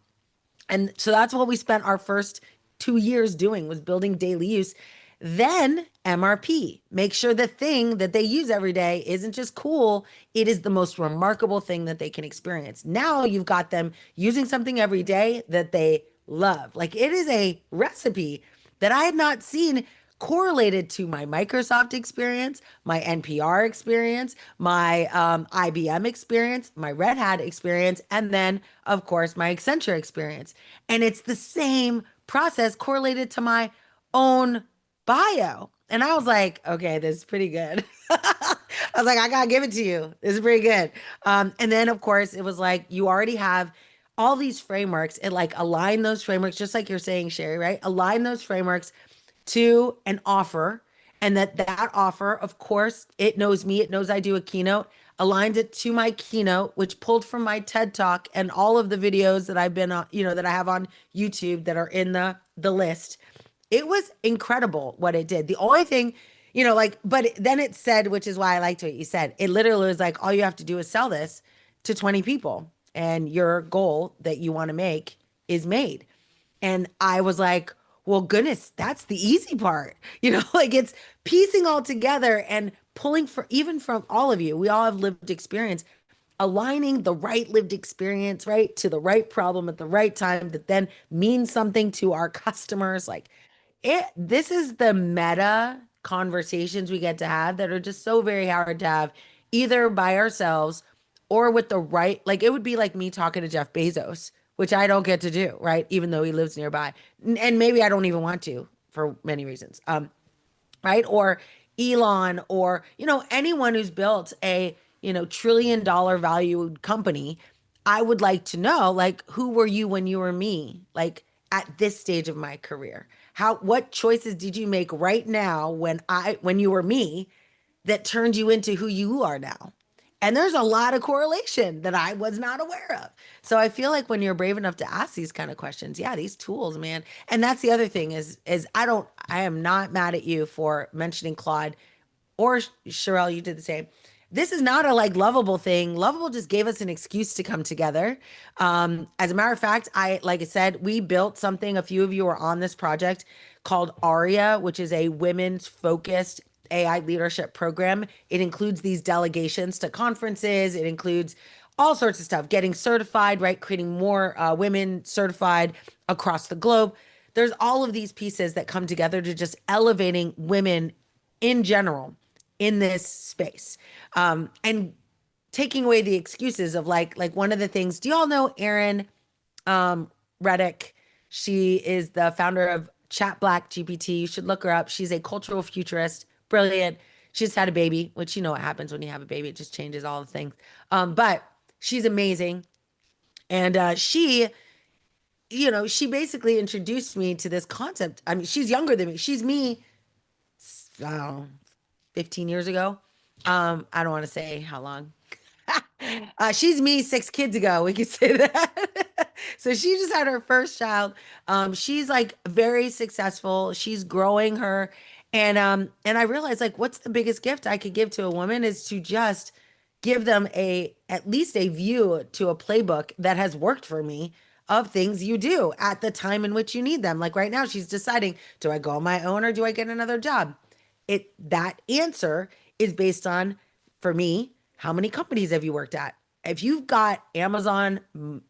And so that's what we spent our first 2 years doing, was building daily use. Then MRP, make sure the thing that they use every day isn't just cool, it is the most remarkable thing that they can experience. Now you've got them using something every day that they love. Like it is a recipe that I had not seen correlated to my Microsoft experience, my NPR experience, my IBM experience, my Red Hat experience, and then, of course, my Accenture experience. And it's the same process correlated to my own bio. And I was like, okay, this is pretty good. I was like, I gotta give it to you. This is pretty good. And then, of course, it was like, you already have all these frameworks. It like align those frameworks, just like you're saying, Sherry, right? Align those frameworks to an offer, and that offer, of course, it knows me, it knows I do a keynote, aligns it to my keynote, which pulled from my TED talk and all of the videos that I've been on, that I have on YouTube that are in the list. It was incredible what it did. The only thing, but then it said, which is why I liked what you said, it literally was like, all you have to do is sell this to 20 people and your goal that you want to make is made. And I was like, well, goodness, that's the easy part. Like it's piecing all together and pulling for, even from all of you, we all have lived experience, aligning the right lived experience, right, to the right problem at the right time that then means something to our customers. Like this is the meta conversations we get to have that are just so very hard to have either by ourselves or with the right, like it would be like me talking to Jeff Bezos, which I don't get to do, right? Even though he lives nearby. And maybe I don't even want to for many reasons. Right? Or Elon, or, anyone who's built a, $1 trillion valued company. I would like to know, like, who were you when you were me? Like at this stage of my career, what choices did you make right now when you were me that turned you into who you are now? And there's a lot of correlation that I was not aware of. So I feel like when you're brave enough to ask these kind of questions, yeah, these tools, man. And that's the other thing is I am not mad at you for mentioning Claude, or Sherelle, you did the same. This is not a like Lovable thing. Lovable just gave us an excuse to come together. As a matter of fact, like I said, we built something. A few of you are on this project called ARIA, which is a women's focused AI leadership program. It includes these delegations to conferences. It includes all sorts of stuff, getting certified, right? Creating more women certified across the globe. There's all of these pieces that come together to just elevating women in general in this space. And taking away the excuses of like one of the things, do you all know Erin Reddick? She is the founder of Chat Black GPT. You should look her up. She's a cultural futurist, brilliant. She just had a baby, which you know what happens when you have a baby. It just changes all the things. But she's amazing. And she basically introduced me to this concept. I mean, she's younger than me. She's me, I don't know, 15 years ago. I don't want to say how long. She's me 6 kids ago. We could say that. So she just had her first child. She's like very successful. She's growing her. And I realized like, what's the biggest gift I could give to a woman is to just give them at least a view to a playbook that has worked for me of things you do at the time in which you need them. Like right now, she's deciding, do I go on my own or do I get another job? That answer is based on, for me, how many companies have you worked at? if you've got Amazon,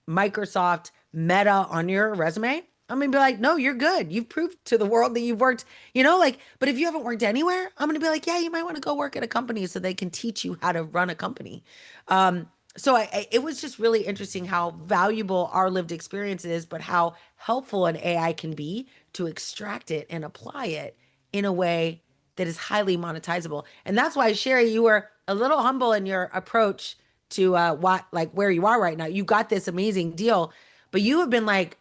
Microsoft, Meta on your resume, I'm gonna be like, no, you're good. You've proved to the world that you've worked, like, but if you haven't worked anywhere, I'm gonna be like, yeah, you might want to go work at a company so they can teach you how to run a company. So it was just really interesting how valuable our lived experience is, but how helpful an AI can be to extract it and apply it in a way that is highly monetizable. And that's why, Sherry, you were a little humble in your approach to where you are right now. You got this amazing deal, but you have been like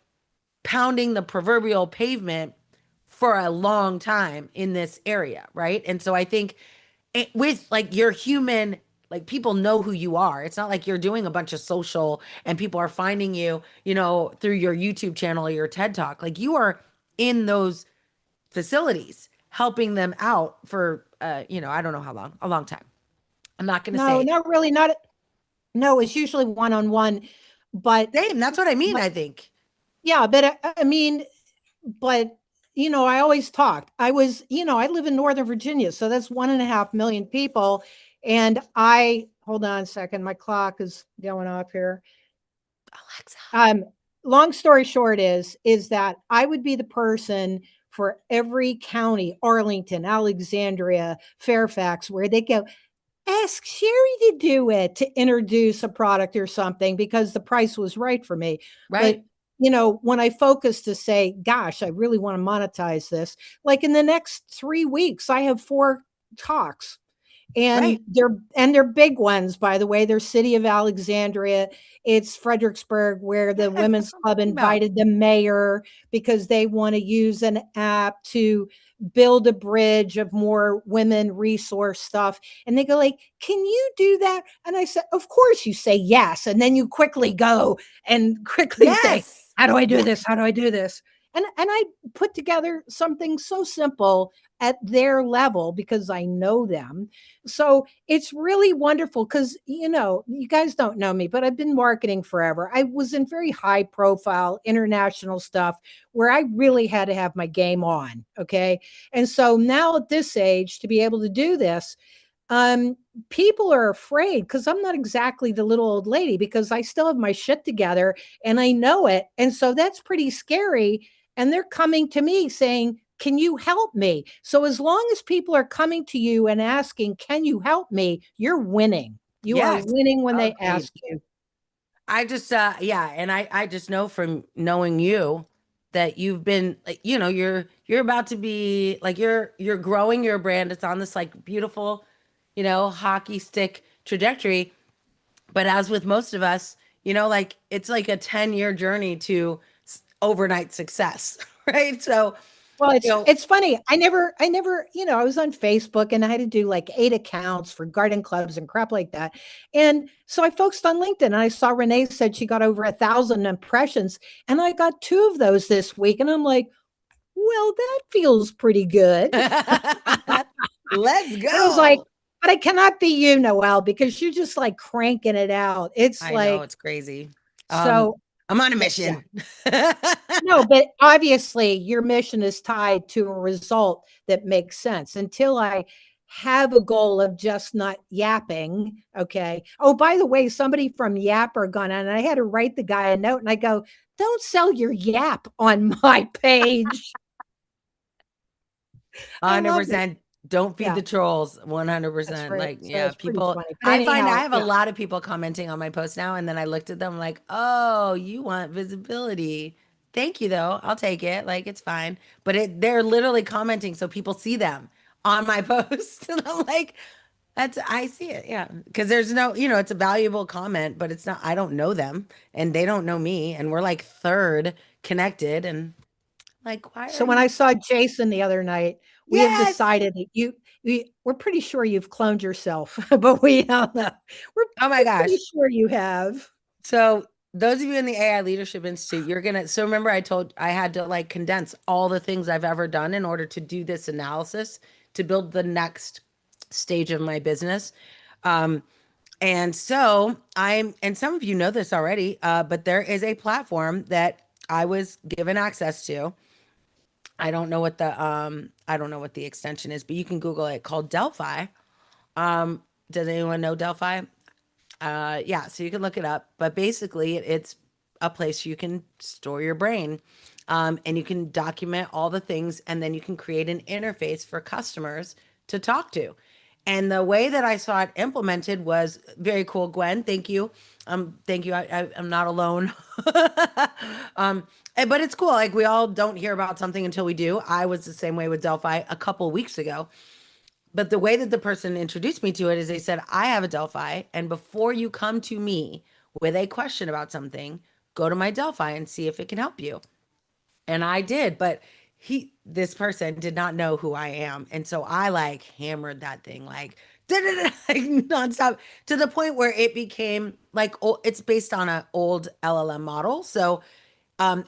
pounding the proverbial pavement for a long time in this area, right? And so I think with like your human, like people know who you are. It's not like you're doing a bunch of social and people are finding you, through your YouTube channel or your TED Talk. Like you are in those facilities helping them out for I don't know how long, a long time. I'm not going to No, say not really. No, it's usually one-on-one, but same. That's what I mean, I think. yeah, but I mean, but I always talked. I live in Northern Virginia, so that's 1.5 million people. And hold on a second, my clock is going off here. Alexa. Long story short is that I would be the person for every county, Arlington, Alexandria, Fairfax, where they go, ask Sherry to do it, to introduce a product or something because the price was right for me. Right. But when I focus to say, gosh, I really want to monetize this, like in the next 3 weeks, I have 4 talks. And Right. they're big ones, by the way. They're City of Alexandria. It's Fredericksburg, where the Yes, Women's that's what I'm Club talking about. invited the mayor because they want to use an app to build a bridge of more women resource stuff. And they go like, can you do that? And I said, of course you say yes. And then you quickly go and quickly say, Yes. how do I do Yes. this? How do I do this? And I put together something so simple at their level because I know them. So it's really wonderful because, you guys don't know me, but I've been marketing forever. I was in very high profile international stuff where I really had to have my game on. Okay. And so now at this age, to be able to do this, people are afraid because I'm not exactly the little old lady because I still have my shit together and I know it. And so that's pretty scary. And they're coming to me saying, can you help me? So as long as people are coming to you and asking, can you help me? You're winning. You are Yes. winning when they Agreed. ask you. I just yeah, and I just know from knowing you that you've been like, you're about to be like you're growing your brand. It's on this like beautiful, hockey stick trajectory. But as with most of us, like it's like a 10-year journey to overnight success, right? So, Well, you know, it's funny. I never, I was on Facebook and I had to do like 8 accounts for garden clubs and crap like that. And so I focused on LinkedIn and I saw Renee said she got over 1,000 impressions and I got 2 of those this week. And I'm like, well, that feels pretty good. let's And I was like, go. but I cannot be you, Noelle, because you're just like cranking it out. It's I know like, it's crazy. so I'm on a yeah. mission. No, but obviously your mission is tied to a result that makes sense. Until I have a goal of just not yapping. Okay. Oh, by the way, somebody from Yapper gone on, and I had to write the guy a note and I go, don't sell your yap on my page. I loved it. 100%. Don't feed Yeah, the trolls. that's 100%. right. Like, So yeah, it's pretty people, funny. But I find I anyhow, have a yeah. lot of people commenting on my post now. And then I looked at them like, oh, you want visibility. Thank you, though. I'll take it. Like, it's fine. But they're literally commenting so people see them on my post. And I'm like, I see it. Yeah. Because there's no, it's a valuable comment, but it's not, I don't know them and they don't know me. And we're like third connected. And like, why are So when you? I saw Jason the other night, we have Yes. decided that we're pretty sure you've cloned yourself, but we don't know. We're, Oh my we're pretty gosh. sure you have. So those of you in the AI Leadership Institute, so remember I had to like condense all the things I've ever done in order to do this analysis to build the next stage of my business. Um, and so and some of you know this already, but there is a platform that I was given access to. I don't know what the extension is, but you can Google it, called Delphi. Does anyone know Delphi? Yeah, so you can look it up, but basically it's a place you can store your brain. And you can document all the things, and then you can create an interface for customers to talk to. And the way that I saw it implemented was very cool. Gwen, thank you. Thank you. I'm not alone. But it's cool. Like, we all don't hear about something until we do. I was the same way with Delphi a couple weeks ago. But the way that the person introduced me to it is they said, I have a Delphi, and before you come to me with a question about something, go to my Delphi and see if it can help you. And I did, but this person did not know who I am. And so I like hammered that thing like, like nonstop, to the point where it became like, it's based on an old LLM model. So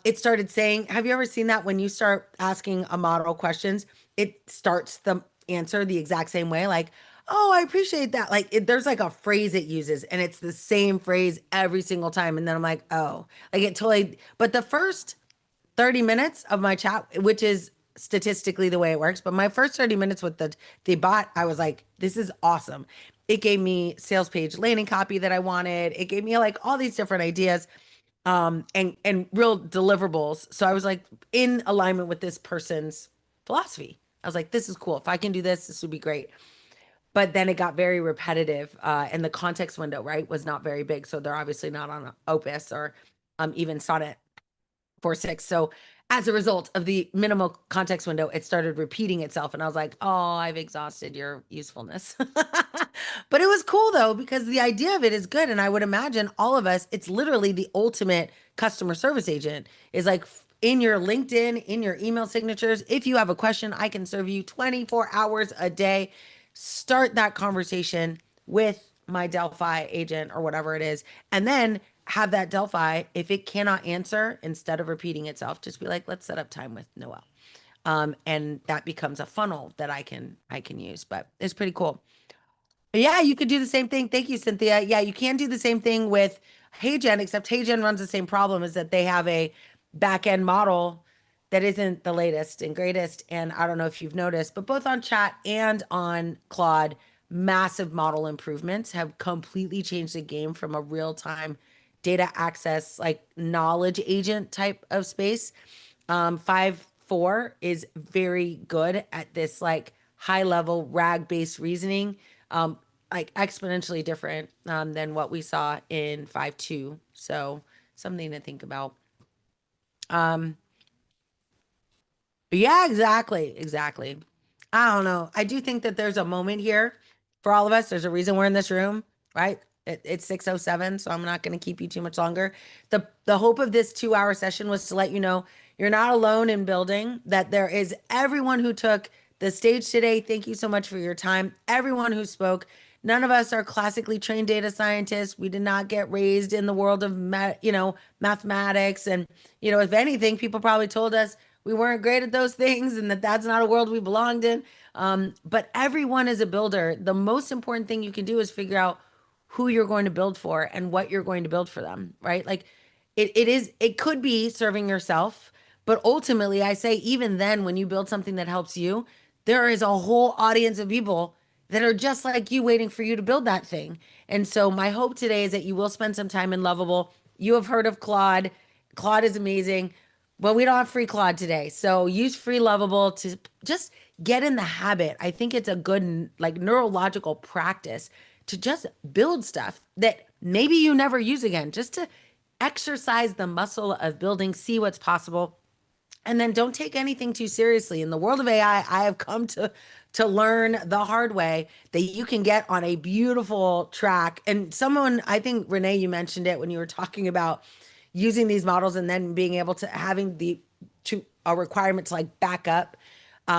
it started saying, have you ever seen that when you start asking a model questions, it starts the answer the exact same way? Like, oh, I appreciate that. Like, there's like a phrase it uses, and it's the same phrase every single time. And then I'm like, oh, like it totally, but the first 30 minutes of my chat, which is statistically the way it works, but my first 30 minutes with the bot, I was like, this is awesome. It gave me sales page landing copy that I wanted. It gave me like all these different ideas, and real deliverables. So I was like in alignment with this person's philosophy. I was like, this is cool. If I can do this, this would be great. But then it got very repetitive, and the context window, right, was not very big. So they're obviously not on Opus or even Sonnet 4.6. So as a result of the minimal context window, it started repeating itself. And I was like, oh, I've exhausted your usefulness. But it was cool though, because the idea of it is good. And I would imagine all of us, it's literally the ultimate customer service agent, is like in your LinkedIn, in your email signatures. If you have a question, I can serve you 24 hours a day. Start that conversation with my Delphi agent or whatever it is. And then have that Delphi, if it cannot answer, instead of repeating itself, just be like, let's set up time with Noelle. And that becomes a funnel that I can use, but it's pretty cool. Yeah, you could do the same thing. Thank you, Cynthia. Yeah, you can do the same thing with HeyGen, except HeyGen runs the same problem, is that they have a back end model that isn't the latest and greatest. And I don't know if you've noticed, but both on chat and on Claude, massive model improvements have completely changed the game from a real time data access, like knowledge agent type of space. 5.4 is very good at this like high level RAG based reasoning, like exponentially different than what we saw in 5.2. So something to think about. Yeah, exactly. I don't know. I do think that there's a moment here for all of us. There's a reason we're in this room, right? It's 6:07, so I'm not going to keep you too much longer. The hope of this 2-hour session was to let you know you're not alone in building, that there is everyone who took the stage today. Thank you so much for your time. Everyone who spoke. None of us are classically trained data scientists. We did not get raised in the world of mathematics, and if anything, people probably told us we weren't great at those things and that that's not a world we belonged in. But everyone is a builder. The most important thing you can do is figure out who you're going to build for and what you're going to build for them, right? Like it could be serving yourself, but ultimately I say, even then, when you build something that helps you, there is a whole audience of people that are just like you waiting for you to build that thing. And so my hope today is that you will spend some time in Lovable. You have heard of Claude. Claude is amazing. Well, we don't have free Claude today. So use free Lovable to just get in the habit. I think it's a good like neurological practice to just build stuff that maybe you never use again, just to exercise the muscle of building, see what's possible. And then don't take anything too seriously. In the world of AI, I have come to learn the hard way that you can get on a beautiful track. And someone, I think Renee, you mentioned it when you were talking about using these models and then being able to having a requirement to like back up.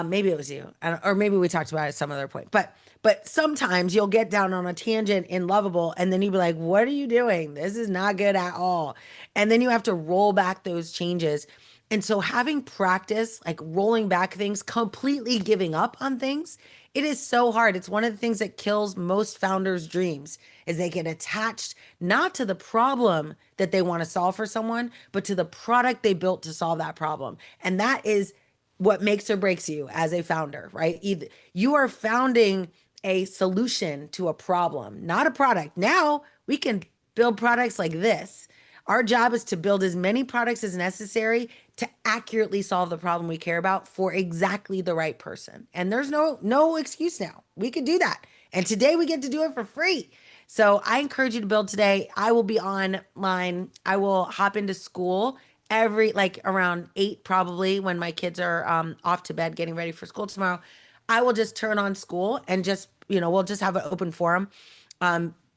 Maybe it was you, or maybe we talked about it at some other point. But sometimes you'll get down on a tangent in Lovable, and then you'll be like, "What are you doing? This is not good at all." And then you have to roll back those changes. And so having practice, like rolling back things, completely giving up on things, it is so hard. It's one of the things that kills most founders' dreams, is they get attached not to the problem that they want to solve for someone, but to the product they built to solve that problem. And that is what makes or breaks you as a founder, right? Either you are founding a solution to a problem, not a product. Now we can build products like this. Our job is to build as many products as necessary to accurately solve the problem we care about for exactly the right person. And there's no excuse now. We could do that. And today we get to do it for free. So I encourage you to build today. I will be online. I will hop into school every like around 8 probably when my kids are off to bed getting ready for school tomorrow. I will just turn on school and just, we'll just have an open forum.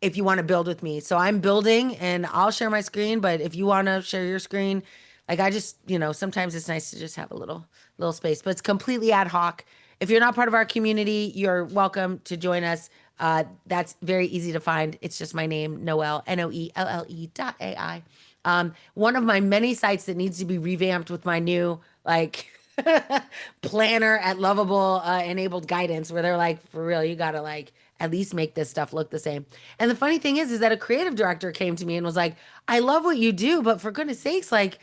If you want to build with me. So I'm building and I'll share my screen, but if you want to share your screen, like I just, sometimes it's nice to just have a little space, but it's completely ad hoc. If you're not part of our community, you're welcome to join us. That's very easy to find. It's just my name, Noelle, Noelle.ai. One of my many sites that needs to be revamped with my new like planner at Lovable enabled guidance, where they're like, for real, you gotta like at least make this stuff look the same. And the funny thing is that a creative director came to me and was like, I love what you do, but for goodness sakes, like,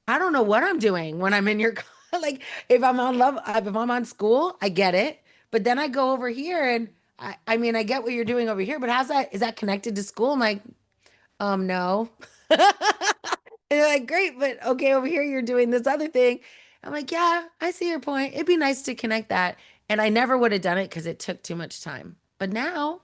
I don't know what I'm doing when I'm in your like if I'm on school, I get it. But then I go over here and I mean I get what you're doing over here, but is that connected to school? I'm like, no. And they're like, great, but okay, over here you're doing this other thing. I'm like, yeah, I see your point. It'd be nice to connect that. And I never would have done it because it took too much time. But now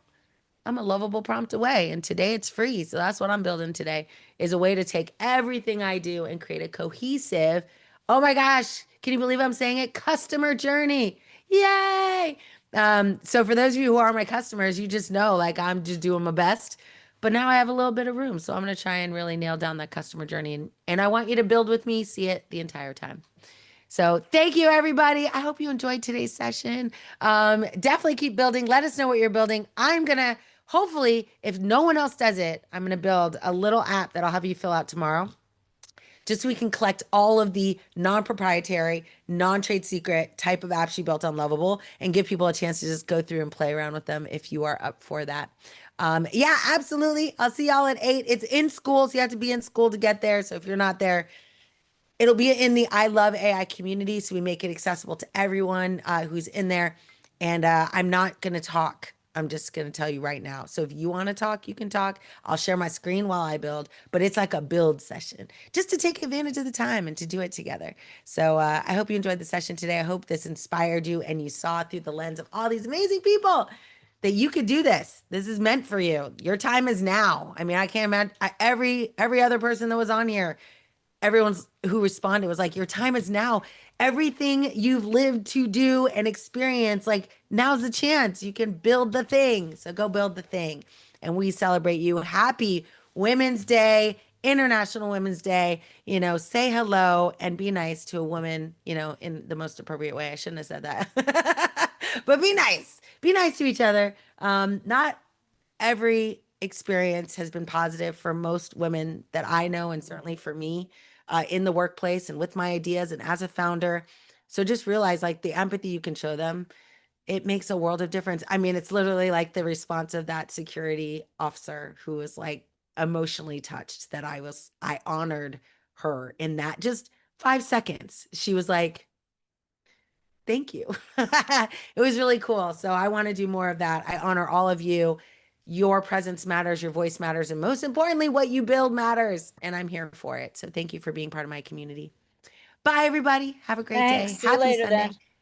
I'm a lovable prompt away. And today it's free. So that's what I'm building today is a way to take everything I do and create a cohesive, oh my gosh, can you believe I'm saying it? Customer journey. Yay. So for those of you who are my customers, you just know like I'm just doing my best. But now I have a little bit of room. So I'm going to try and really nail down that customer journey. And I want you to build with me, see it the entire time. So thank you, everybody. I hope you enjoyed today's session. Definitely keep building. Let us know what you're building. I'm going to, hopefully, if no one else does it, I'm going to build a little app that I'll have you fill out tomorrow. Just so we can collect all of the non-proprietary, non-trade secret type of apps you built on Lovable and give people a chance to just go through and play around with them if you are up for that. Yeah, absolutely. I'll see y'all at 8. It's in school, so you have to be in school to get there. So if you're not there, it'll be in the I Love AI community. So we make it accessible to everyone who's in there. And I'm not going to talk. I'm just going to tell you right now. So if you want to talk, you can talk. I'll share my screen while I build, but it's like a build session just to take advantage of the time and to do it together. So I hope you enjoyed the session today. I hope this inspired you and you saw through the lens of all these amazing people that you could do this. This is meant for you. Your time is now. I mean, I can't imagine every other person that was on here, everyone's who responded was like, your time is now. Everything you've lived to do and experience, like now's the chance. You can build the thing. So go build the thing. And we celebrate you. Happy Women's Day, International Women's Day. Say hello and be nice to a woman, in the most appropriate way. I shouldn't have said that. But be nice. Be nice to each other. Not every experience has been positive for most women that I know, and certainly for me in the workplace and with my ideas and as a founder. So just realize like the empathy you can show them, it makes a world of difference. I mean, it's literally like the response of that security officer who was like emotionally touched that I honored her in that just 5 seconds. She was like, thank you. It was really cool. So I want to do more of that. I honor all of you. Your presence matters, your voice matters, and most importantly, what you build matters. And I'm here for it. So thank you for being part of my community. Bye, everybody. Have a great day. Thanks. See you Happy later Sunday. then.